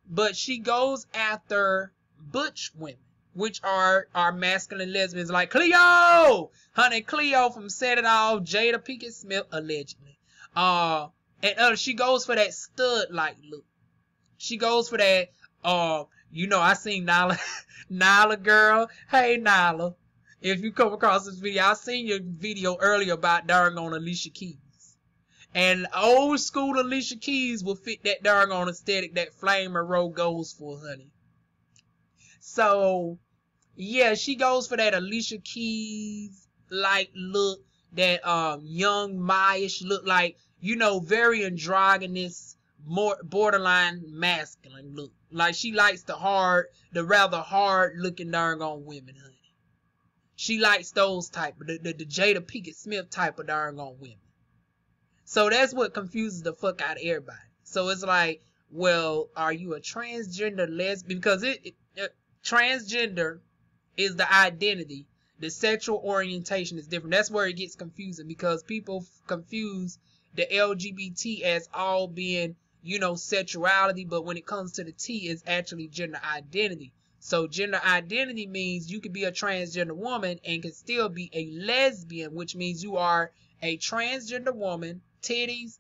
but she goes after butch women, which are masculine lesbians like Cleo! Honey, Cleo from Set It All, Jada Pinkett Smith, allegedly. And she goes for that stud-like look. She goes for that, I seen Nyla, Nyla girl. Hey, Nyla. If you come across this video, I seen your video earlier about darn on Alicia Keys. And old school Alicia Keys will fit that darn on aesthetic that Flame Monroe goes for, honey. So, yeah, she goes for that Alicia Keys-like look, that young Maya-ish look, like, very androgynous, more borderline masculine look. Like, she likes the rather hard-looking darn on women, honey. She likes those type, the Jada Pinkett Smith type of darn on women. So that's what confuses the fuck out of everybody. So it's like, well, are you a transgender lesbian? Because transgender is the identity. The sexual orientation is different. That's where it gets confusing, because people confuse the LGBT as all being, sexuality, but when it comes to the T, it's actually gender identity. So gender identity means you could be a transgender woman and can still be a lesbian, which means you are a transgender woman, titties,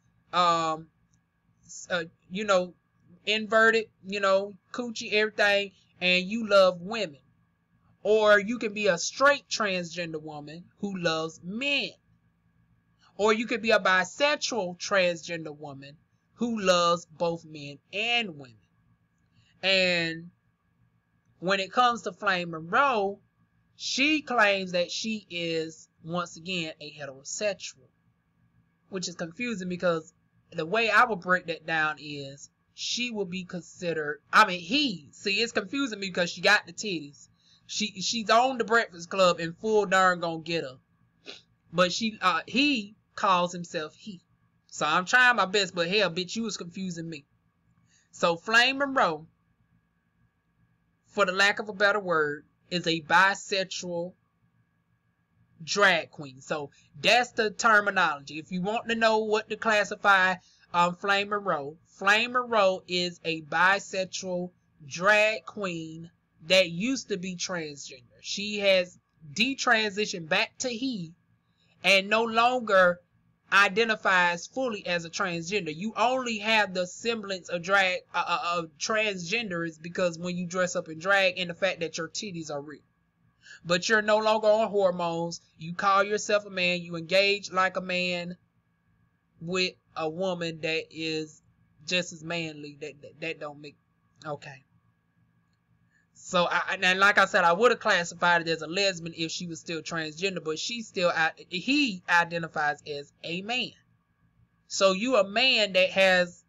inverted, coochie, everything, and you love women. Or you can be a straight transgender woman who loves men. Or you could be a bisexual transgender woman who loves both men and women. And when it comes to Flame Monroe, she claims that she is, once again, a heterosexual, which is confusing because the way I would break that down is she will be considered, it's confusing me because she got the titties. She's on the Breakfast Club and full darn gonna get her. But he calls himself he. So I'm trying my best, but hell, bitch, you was confusing me. So Flame Monroe, for the lack of a better word, is a bisexual drag queen. So that's the terminology. If you want to know what to classify Flame Monroe is a bisexual drag queen that used to be transgender. She has detransitioned back to he and no longer identifies fully as a transgender. You only have the semblance of transgender is because when you dress up in drag and the fact that your titties are real. But you're no longer on hormones. You call yourself a man. You engage like a man with a woman that is just as manly. That don't make... Okay. So, and like I said, I would have classified it as a lesbian if she was still transgender, but he identifies as a man. So you a man that has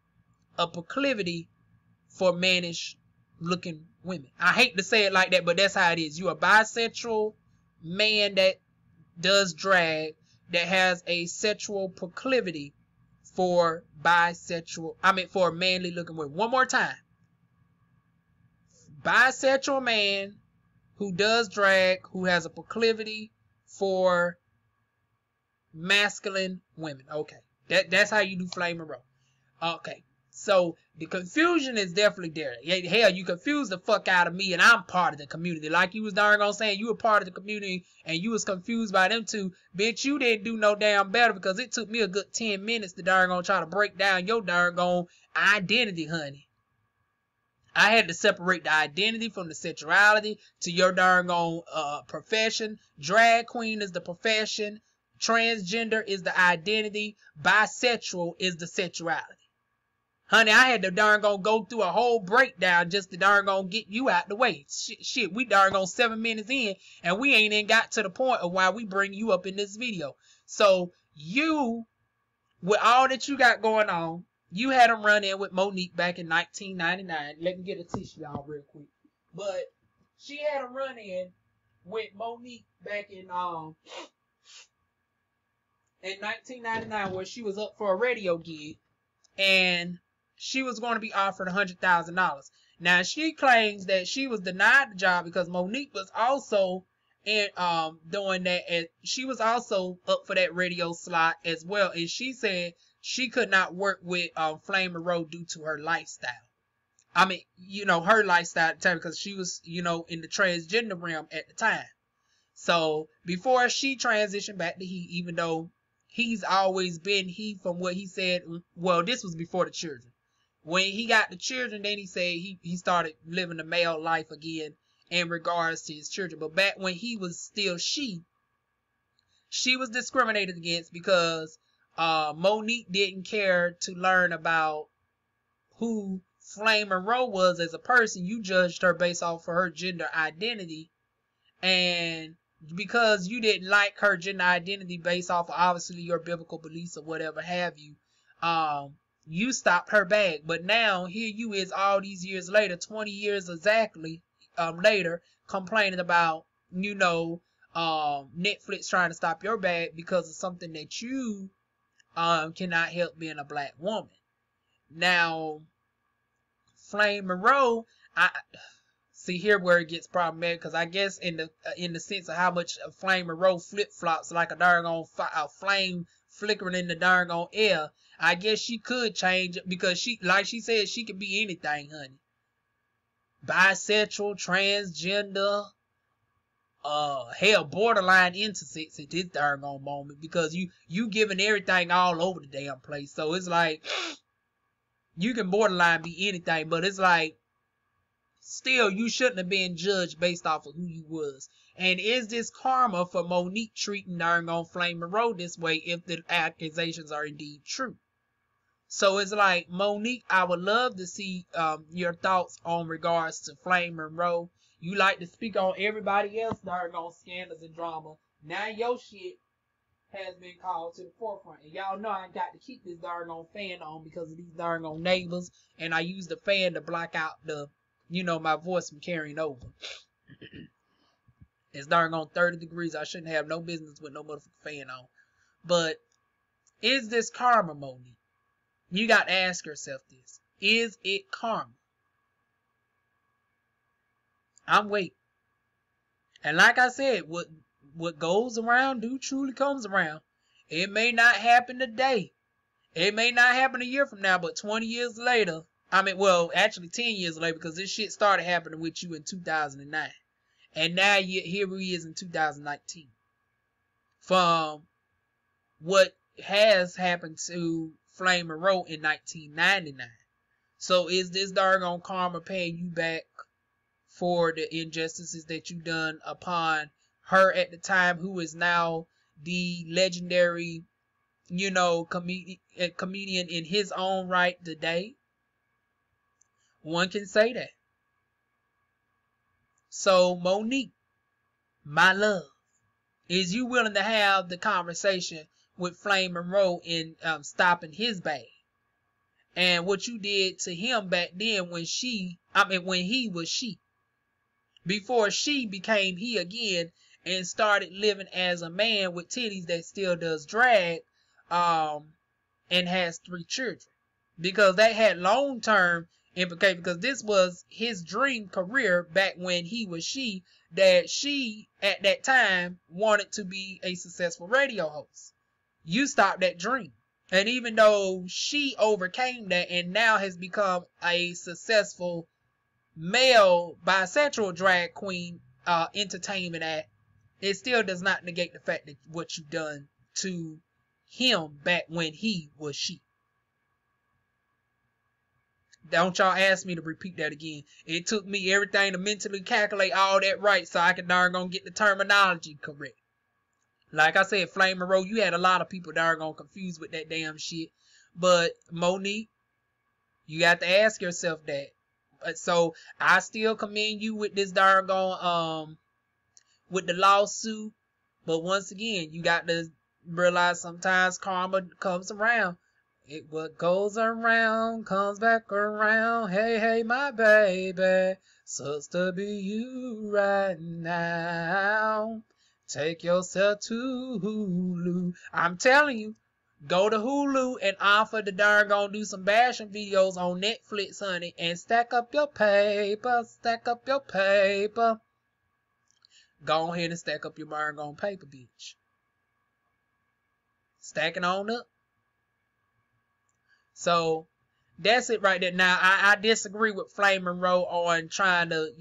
a proclivity for mannish looking women. I hate to say it like that, but that's how it is. You a bisexual man that does drag, that has a sexual proclivity for for manly looking women. One more time. Bisexual man who does drag, who has a proclivity for masculine women. Okay. That's how you do Flame Monroe. Okay. So the confusion is definitely there. Hell, you confused the fuck out of me, and I'm part of the community. Like you was darn gonna saying you were part of the community and you was confused by them two. Bitch, you didn't do no damn better because it took me a good 10 minutes to darn gonna try to break down your darn gone identity, honey. I had to separate the identity from the sexuality to your darn gone profession. Drag queen is the profession. Transgender is the identity. Bisexual is the sexuality. Honey, I had to darn gonna go through a whole breakdown just to darn gonna get you out the way. Shit, we darn gone 7 minutes in and we ain't even got to the point of why we bring you up in this video. So you, with all that you got going on, you had a run-in with Monique back in 1999. Let me get a tissue, y'all, real quick. But she had a run-in with Monique back in 1999 where she was up for a radio gig. And she was going to be offered $100,000. Now, she claims that she was denied the job because Monique was also doing that. And she was also up for that radio slot as well. And she said she could not work with Flame Monroe due to her lifestyle. I mean, her lifestyle at the time because she was, in the transgender realm at the time. So before she transitioned back to he, even though he's always been he from what he said, well, this was before the children. When he got the children, then he said he started living the male life again in regards to his children. But back when he was still she was discriminated against because Monique didn't care to learn about who Flame Monroe was as a person. You judged her based off of her gender identity. And because you didn't like her gender identity based off of obviously your biblical beliefs or whatever have you, you stopped her bag. But now here you is all these years later, 20 years exactly later, complaining about, Netflix trying to stop your bag because of something that you cannot help being a black woman. Now, Flame Monroe, see here where it gets problematic because I guess in the sense of how much Flame Monroe flip flops like a darn on flame flickering in the darn on air, I guess she could change it because she, like she said, she could be anything, honey. Bisexual, transgender, hell, borderline intersex at this darn on moment because you giving everything all over the damn place. So it's like you can borderline be anything, but it's like still, you shouldn't have been judged based off of who you was. And is this karma for Monique treating darn on Flame Monroe this way if the accusations are indeed true? So it's like, Monique, I would love to see your thoughts on regards to Flame Monroe. You like to speak on everybody else darn on scandals and drama. Now your shit has been called to the forefront. And y'all know I got to keep this darn on fan on because of these darn on neighbors. And I use the fan to block out the, my voice from carrying over. It's darn on 30 degrees. I shouldn't have no business with no motherfucking fan on. But is this karma, Monique? You got to ask yourself this. Is it karma? I'm waiting. And like I said, what goes around truly comes around. It may not happen today. It may not happen a year from now, but 20 years later. Actually 10 years later, because this shit started happening with you in 2009. And now here we is in 2019. From what has happened to Flame Monroe in 1999. So is this doggone karma paying you back for the injustices that you done upon her at the time, who is now the legendary, comedian in his own right today? One can say that. So Monique, my love, is you willing to have the conversation with Flame Monroe in stopping his bag? And what you did to him back then when he was she. Before she became he again and started living as a man with titties that still does drag, and has 3 children. Because that had long-term implications, because this was his dream career back when he was she, that she at that time wanted to be a successful radio host. You stopped that dream. And even though she overcame that and now has become a successful male bisexual drag queen entertainment act, it still does not negate the fact that what you done to him back when he was she. Don't y'all ask me to repeat that again. It took me everything to mentally calculate all that right so I can darn gonna get the terminology correct. Like I said, Flame Monroe, you had a lot of people darn gonna confused with that damn shit. But Monique, you got to ask yourself that. So I still commend you with this darn gone with the lawsuit. But once again, you got to realize sometimes karma comes around. What goes around comes back around. Hey, hey, my baby, sucks to be you right now. Take yourself to Hulu. I'm telling you, go to Hulu and offer the darn gonna do some bashing videos on Netflix, honey, and stack up your paper. Stack up your paper. Go ahead and stack up your darn gone paper, bitch. Stacking on up. So that's it right there. Now I disagree with Flame Monroe on trying to,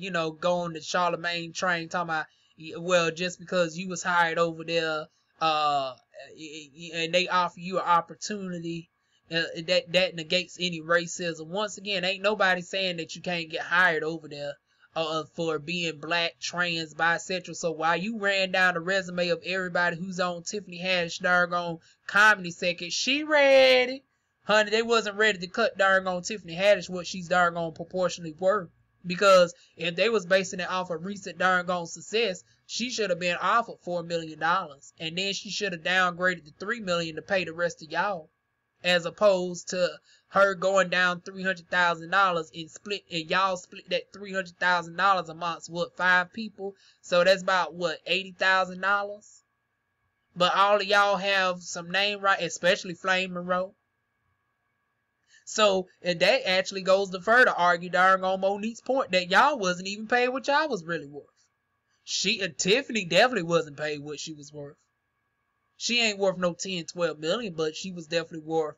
go on the Charlemagne train talking about, well, just because you was hired over there, and they offer you an opportunity, that negates any racism. Once again, ain't nobody saying that you can't get hired over there for being black, trans, bisexual. So while you ran down the resume of everybody who's on Tiffany Haddish darn comedy second, she ready. Honey, they wasn't ready to cut darn on Tiffany Haddish what she's darn proportionally worth. Because if they was basing it off of recent darn success, she should have been offered $4 million. And then she should have downgraded to $3 million to pay the rest of y'all. As opposed to her going down $300,000 and y'all split that $300,000 amongst 5 people. So that's about $80,000. But all of y'all have some name right, especially Flame Monroe. So and that actually goes to further argue darn on Monique's point that y'all wasn't even paid what y'all was really worth. Tiffany definitely wasn't paid what she was worth. She ain't worth no 10, 12 million, but she was definitely worth,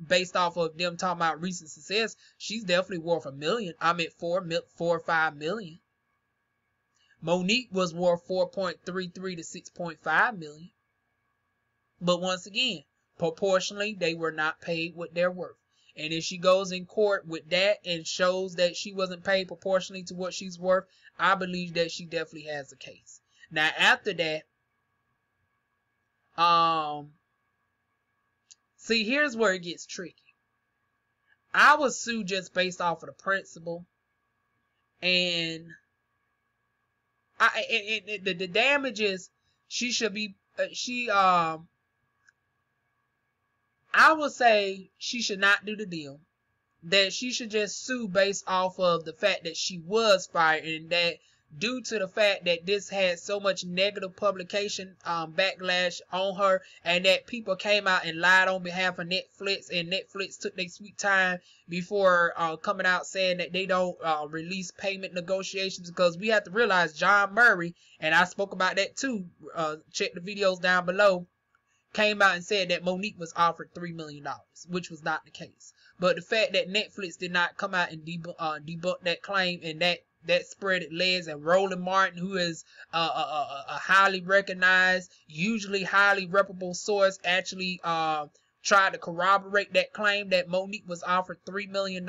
based off of them talking about recent success, she's definitely worth $1 million. I mean 4 or 5 million. Monique was worth 4.33 to 6.5 million. But once again, proportionally, they were not paid what they're worth. And if she goes in court with that and shows that she wasn't paid proportionally to what she's worth, I believe that she definitely has a case. Now, after that, see, here's where it gets tricky. I was sued just based off of the principle, and the damages, she should be, I would say she should not do the deal. That she should just sue based off of the fact that she was fired, and that due to the fact that this had so much negative publication backlash on her, and that people came out and lied on behalf of Netflix, and Netflix took their sweet time before coming out saying that they don't release payment negotiations, because we have to realize John Murray, and I spoke about that too, check the videos down below, came out and said that Monique was offered $3 million, which was not the case. But the fact that Netflix did not come out and debunk that claim, and that spread legs, and Roland Martin, who is a highly recognized, usually highly reputable source, actually tried to corroborate that claim that Monique was offered $3 million.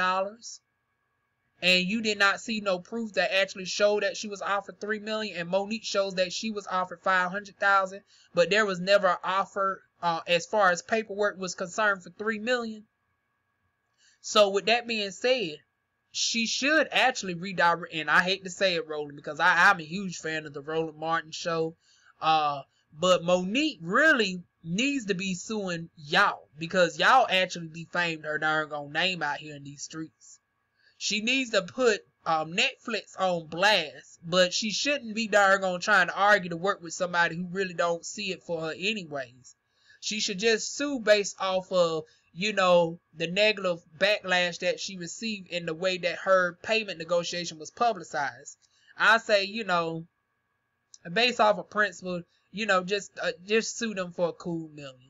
And you did not see no proof that actually showed that she was offered $3 million, and Monique shows that she was offered $500,000, but there was never an offer as far as paperwork was concerned for $3 million. So with that being said, she should actually redirect, and I hate to say it, Roland, because I'm a huge fan of the Roland Martin show, but Monique really needs to be suing y'all, because y'all actually defamed her darn name out here in these streets. She needs to put Netflix on blast, but she shouldn't be darn trying to argue to work with somebody who really don't see it for her anyways. She should just sue based off of, you know, the negative backlash that she received in the way that her payment negotiation was publicized. I say, you know, based off of principle, you know, just sue them for a cool $1 million.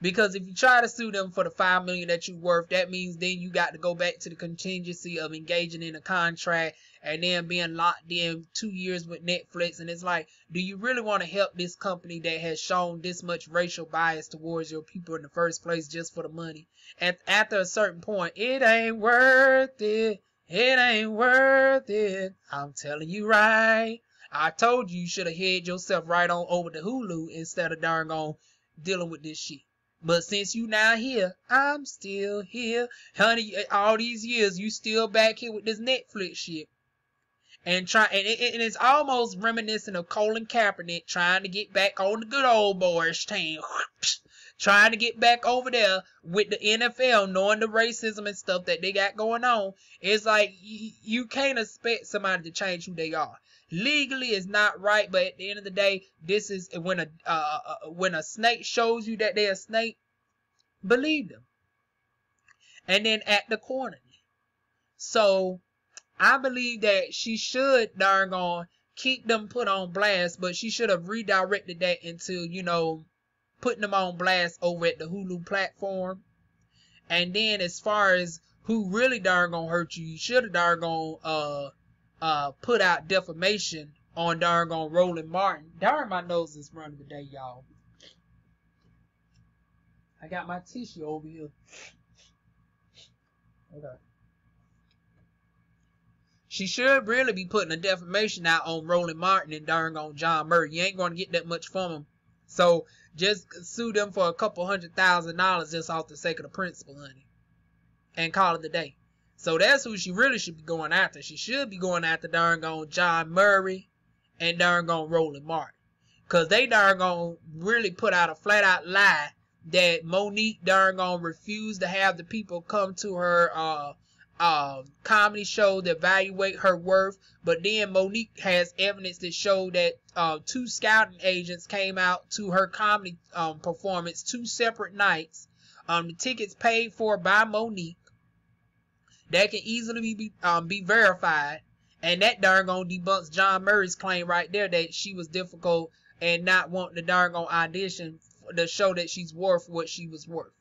Because if you try to sue them for the $5 million that you're worth, that means then you got to go back to the contingency of engaging in a contract and then being locked in 2 years with Netflix. And it's like, do you really want to help this company that has shown this much racial bias towards your people in the first place just for the money? And after a certain point, it ain't worth it. It ain't worth it. I'm telling you right. I told you should have head yourself right on over to Hulu instead of darn on dealing with this shit. But since you now here, I'm still here. Honey, all these years, you still back here with this Netflix shit. And it's almost reminiscent of Colin Kaepernick trying to get back on the good old boys team. Trying to get back over there with the NFL, knowing the racism and stuff that they got going on. It's like, you can't expect somebody to change who they are. Legally, it's not right, but at the end of the day, this is when a snake shows you that they're a snake, believe them, and then act accordingly. So I believe that she should darn keep them put on blast, but she should have redirected that into, you know, putting them on blast over at the Hulu platform. And then as far as who really darn hurt you, you should have darn put out defamation on darn Roland Martin. Darn, my nose is running today, y'all. I got my tissue over here. Okay. She should really be putting a defamation out on Roland Martin and darn John Murray. You ain't going to get that much from them. So just sue them for a couple $100,000 just off the sake of the principle, honey. And call it a day. So that's who she really should be going after. She should be going after darn John Murray and darn Roland Martin. Because they darn really put out a flat out lie that Monique darn refused to have the people come to her comedy show to evaluate her worth. But then Monique has evidence that showed that 2 scouting agents came out to her comedy performance 2 separate nights. The tickets paid for by Monique. That can easily be verified, and that darn debunks John Murray's claim right there that she was difficult and not wanting to darn audition to show that she's worth what she was worth.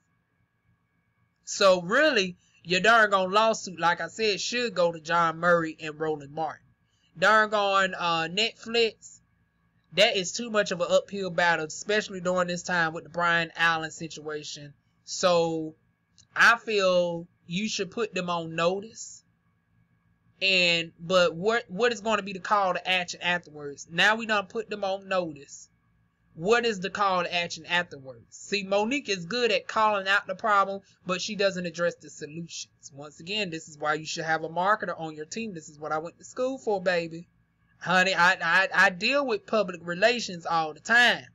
So really, your darn lawsuit, like I said, should go to John Murray and Roland Martin. Darn Netflix, that is too much of an uphill battle, especially during this time with the Brian Allen situation. So I feel you should put them on notice. But what is going to be the call to action afterwards? Now we done put them on notice. What is the call to action afterwards? See, Monique is good at calling out the problem, but she doesn't address the solutions. Once again, this is why you should have a marketer on your team. This is what I went to school for, baby. Honey, I deal with public relations all the time.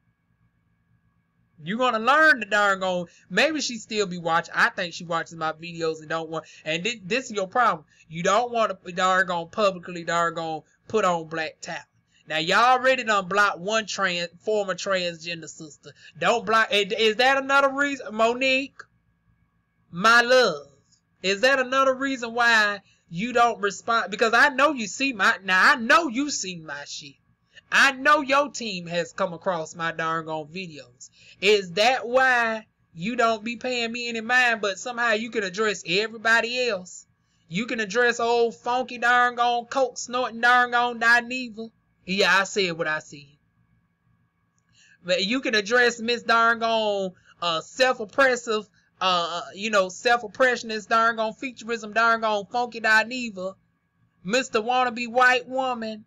You're going to learn the darn on. Maybe she still be watching. I think she watches my videos and don't want. And this is your problem. You don't want to darn on publicly darn on put on black talent. Now, y'all already done blocked one former transgender sister. Don't block. Is that another reason, Monique? My love. Is that another reason why you don't respond? Because I know you see I know you see my shit. I know your team has come across my darn on videos. Is that why you don't be paying me any mind, but somehow you can address everybody else? You can address old funky darn on coke snorting darn on Dineva. Yeah, I said what I said. But you can address Miss darn on self-oppressive, self-oppressionist darn on featurism darn on funky Dineva, Mr. Wannabe White Woman.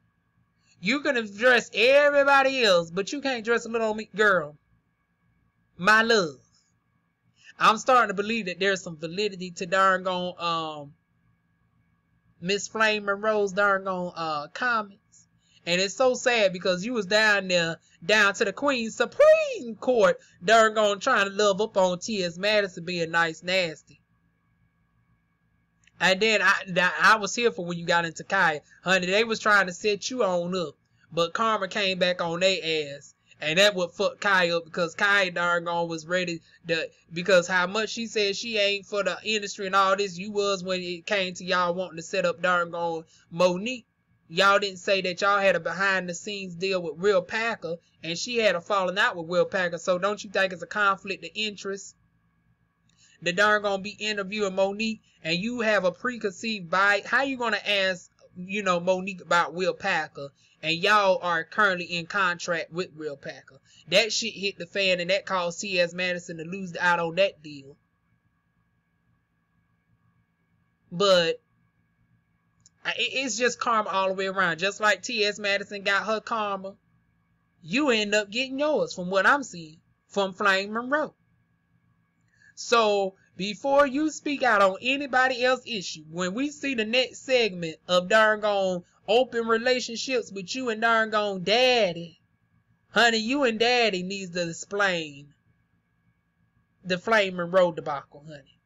You can address everybody else, but you can't address a little me girl. My love. I'm starting to believe that there's some validity to darn on Miss Flame Monroe's darn on comments. And it's so sad because you was down there, down to the Queen's Supreme Court, darn on trying to love up on T.S. Madison being nice nasty. And then I was here for when you got into Kaya. Honey, they was trying to set you on up. But karma came back on their ass. And that would fuck Kaya up because Kaya darn on was ready to, because how much she said she ain't for the industry and all this, you was when it came to y'all wanting to set up darn on Monique. Y'all didn't say that y'all had a behind the scenes deal with Will Packer and she had a falling out with Will Packer. So don't you think it's a conflict of interest? The darn gonna be interviewing Monique and you have a preconceived bias. How you gonna ask, Monique about Will Packer and y'all are currently in contract with Will Packer? That shit hit the fan and that caused T.S. Madison to lose out on that deal. But it's just karma all the way around. Just like T.S. Madison got her karma, you end up getting yours from what I'm seeing from Flame Monroe. So before you speak out on anybody else's issue, when we see the next segment of darn gone open relationships with you and darn gone daddy, honey, you and daddy needs to explain the Flame Monroe debacle, honey.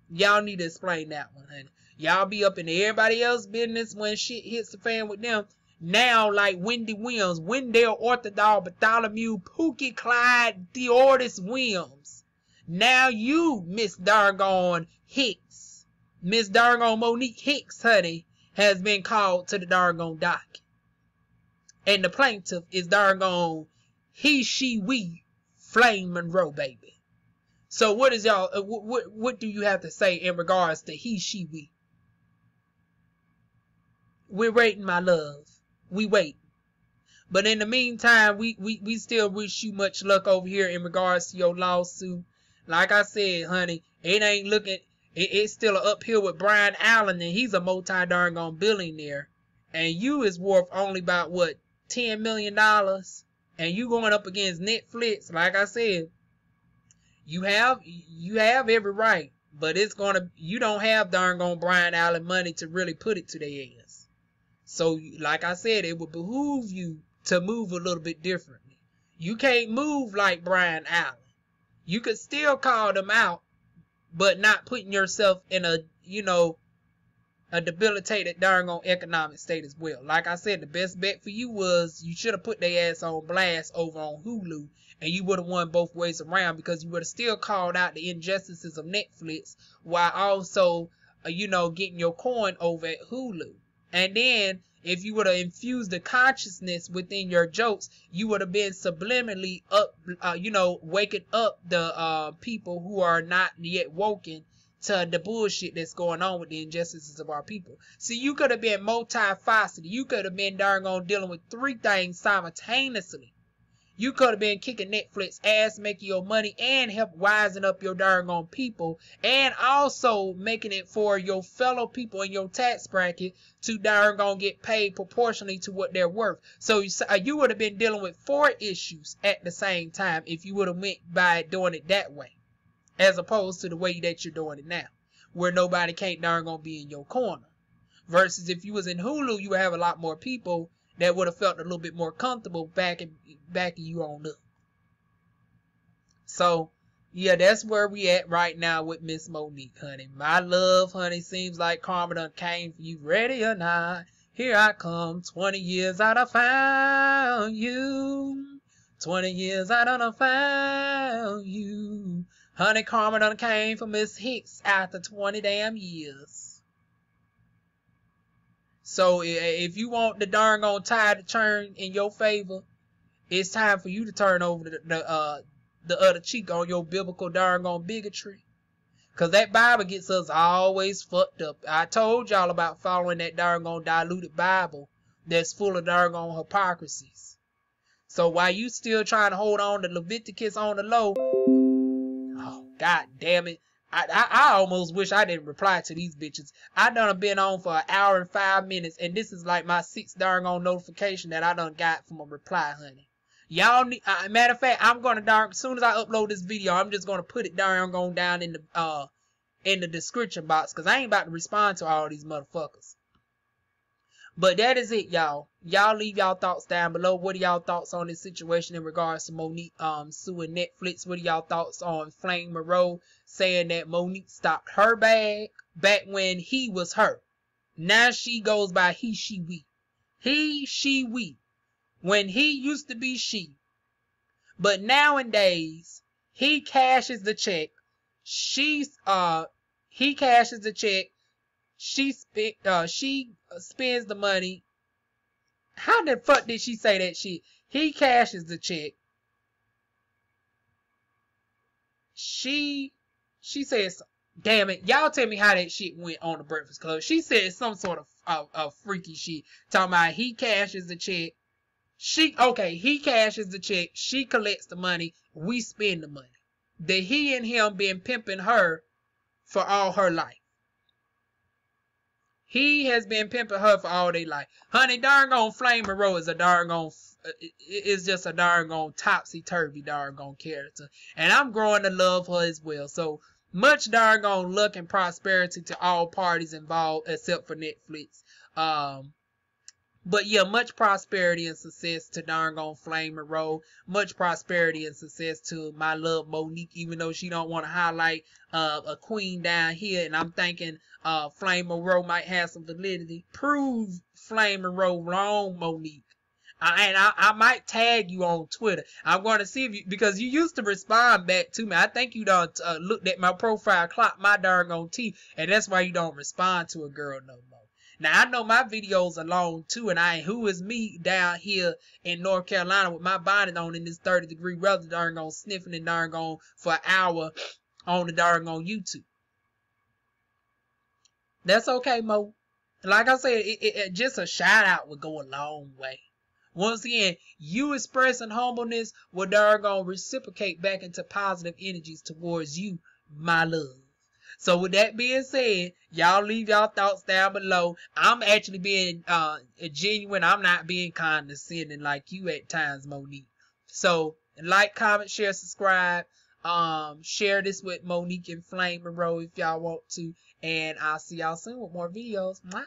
Y'all need to explain that one, honey. Y'all be up in everybody else's business when shit hits the fan with them. Now, like Wendy Williams, Wendell Orthodox, Bartholomew, Pookie, Clyde, Theodis Williams. Now you, Miss Dargon Hicks, Miss Dargon Monique Hicks, honey, has been called to the Dargon docket. And the plaintiff is Dargon he, she, we, Flame Monroe, baby. So what is y'all, what do you have to say in regards to he, she, we? We're waiting, my love. We wait. But in the meantime, we still wish you much luck over here in regards to your lawsuit. Like I said, honey, it ain't looking, it's still an uphill with Brian Allen, and he's a multi-darn-gone billionaire. And you is worth only about, what, $10 million? And you going up against Netflix, like I said, you have every right. But it's gonna, you don't have darn-gone Brian Allen money to really put it to their ass. So, like I said, it would behoove you to move a little bit differently. You can't move like Brian Allen. You could still call them out, but not putting yourself in a, a debilitated darn on economic state as well. Like I said, the best bet for you was you should have put their ass on blast over on Hulu, and you would have won both ways around because you would have still called out the injustices of Netflix while also, getting your coin over at Hulu. And then, if you would have infused the consciousness within your jokes, you would have been subliminally up, waking up the people who are not yet woken to the bullshit that's going on with the injustices of our people. See, you could have been multifaceted. You could have been darn on dealing with three things simultaneously. You could have been kicking Netflix ass, making your money, and help wising up your darn people, and also making it for your fellow people in your tax bracket to darn get paid proportionally to what they're worth. So you would have been dealing with 4 issues at the same time if you would have went by doing it that way, as opposed to the way that you're doing it now, where nobody can't darn be in your corner. Versus if you was in Hulu, you would have a lot more people that would have felt a little bit more comfortable backing you on up. So, yeah, that's where we at right now with Miss Monique, honey. My love, honey, seems like karma done came for you. Ready or not, here I come. 20 years I done found you. 20 years I done found you. Honey, karma done came for Miss Hicks after 20 damn years. So if you want the darn tide to turn in your favor, it's time for you to turn over the other cheek on your biblical darn bigotry. Because that Bible gets us always fucked up. I told y'all about following that darn diluted Bible that's full of darn hypocrisies. So while you still trying to hold on to Leviticus on the low, oh, god damn it. I almost wish I didn't reply to these bitches. I done been on for 1 hour and 5 minutes, and this is like my 6th darn notification that I done got from a reply, honey. Y'all need, matter of fact, I'm gonna as soon as I upload this video, I'm just gonna put it down in the description box, cause I ain't about to respond to all these motherfuckers. But that is it, y'all. Y'all leave y'all thoughts down below. What are y'all thoughts on this situation in regards to Monique suing Netflix? What are y'all thoughts on Flame Monroe saying that Monique stopped her bag back when he was her? Now she goes by he, she, we. He, she, we. When he used to be she. But nowadays, he cashes the check. He cashes the check. She spends the money. How the fuck did she say that shit? He cashes the check. She says, damn it, y'all tell me how that shit went on the Breakfast Club. She said some sort of freaky shit. Talking about he cashes the check. He cashes the check. She collects the money. We spend the money. That he and him been pimping her for all her life. He has been pimping her for all their life. Honey, darn Flame Monroe is is just a darn topsy-turvy darn character. And I'm growing to love her as well. So much darn luck and prosperity to all parties involved except for Netflix. But yeah, much prosperity and success to darn Flame Monroe. Much prosperity and success to my love Monique, even though she don't want to highlight a queen down here. And I'm thinking Flame Monroe might have some validity. Prove Flame Monroe wrong, Monique. I might tag you on Twitter. I'm going to see if you, because you used to respond back to me. I think you done looked at my profile, clocked my darn teeth, and that's why you don't respond to a girl no more. Now, I know my videos are long, too, and who is me down here in North Carolina with my bonnet on in this 30-degree weather, darn sniffing and darn for an hour on the darn YouTube. That's okay, Mo. Like I said, just a shout-out would go a long way. Once again, you expressing humbleness will darn reciprocate back into positive energies towards you, my love. So with that being said, y'all leave y'all thoughts down below. I'm actually being genuine. I'm not being condescending like you at times, Monique. So like, comment, share, subscribe. Share this with Monique and Flame Monroe if y'all want to. And I'll see y'all soon with more videos. Mwah.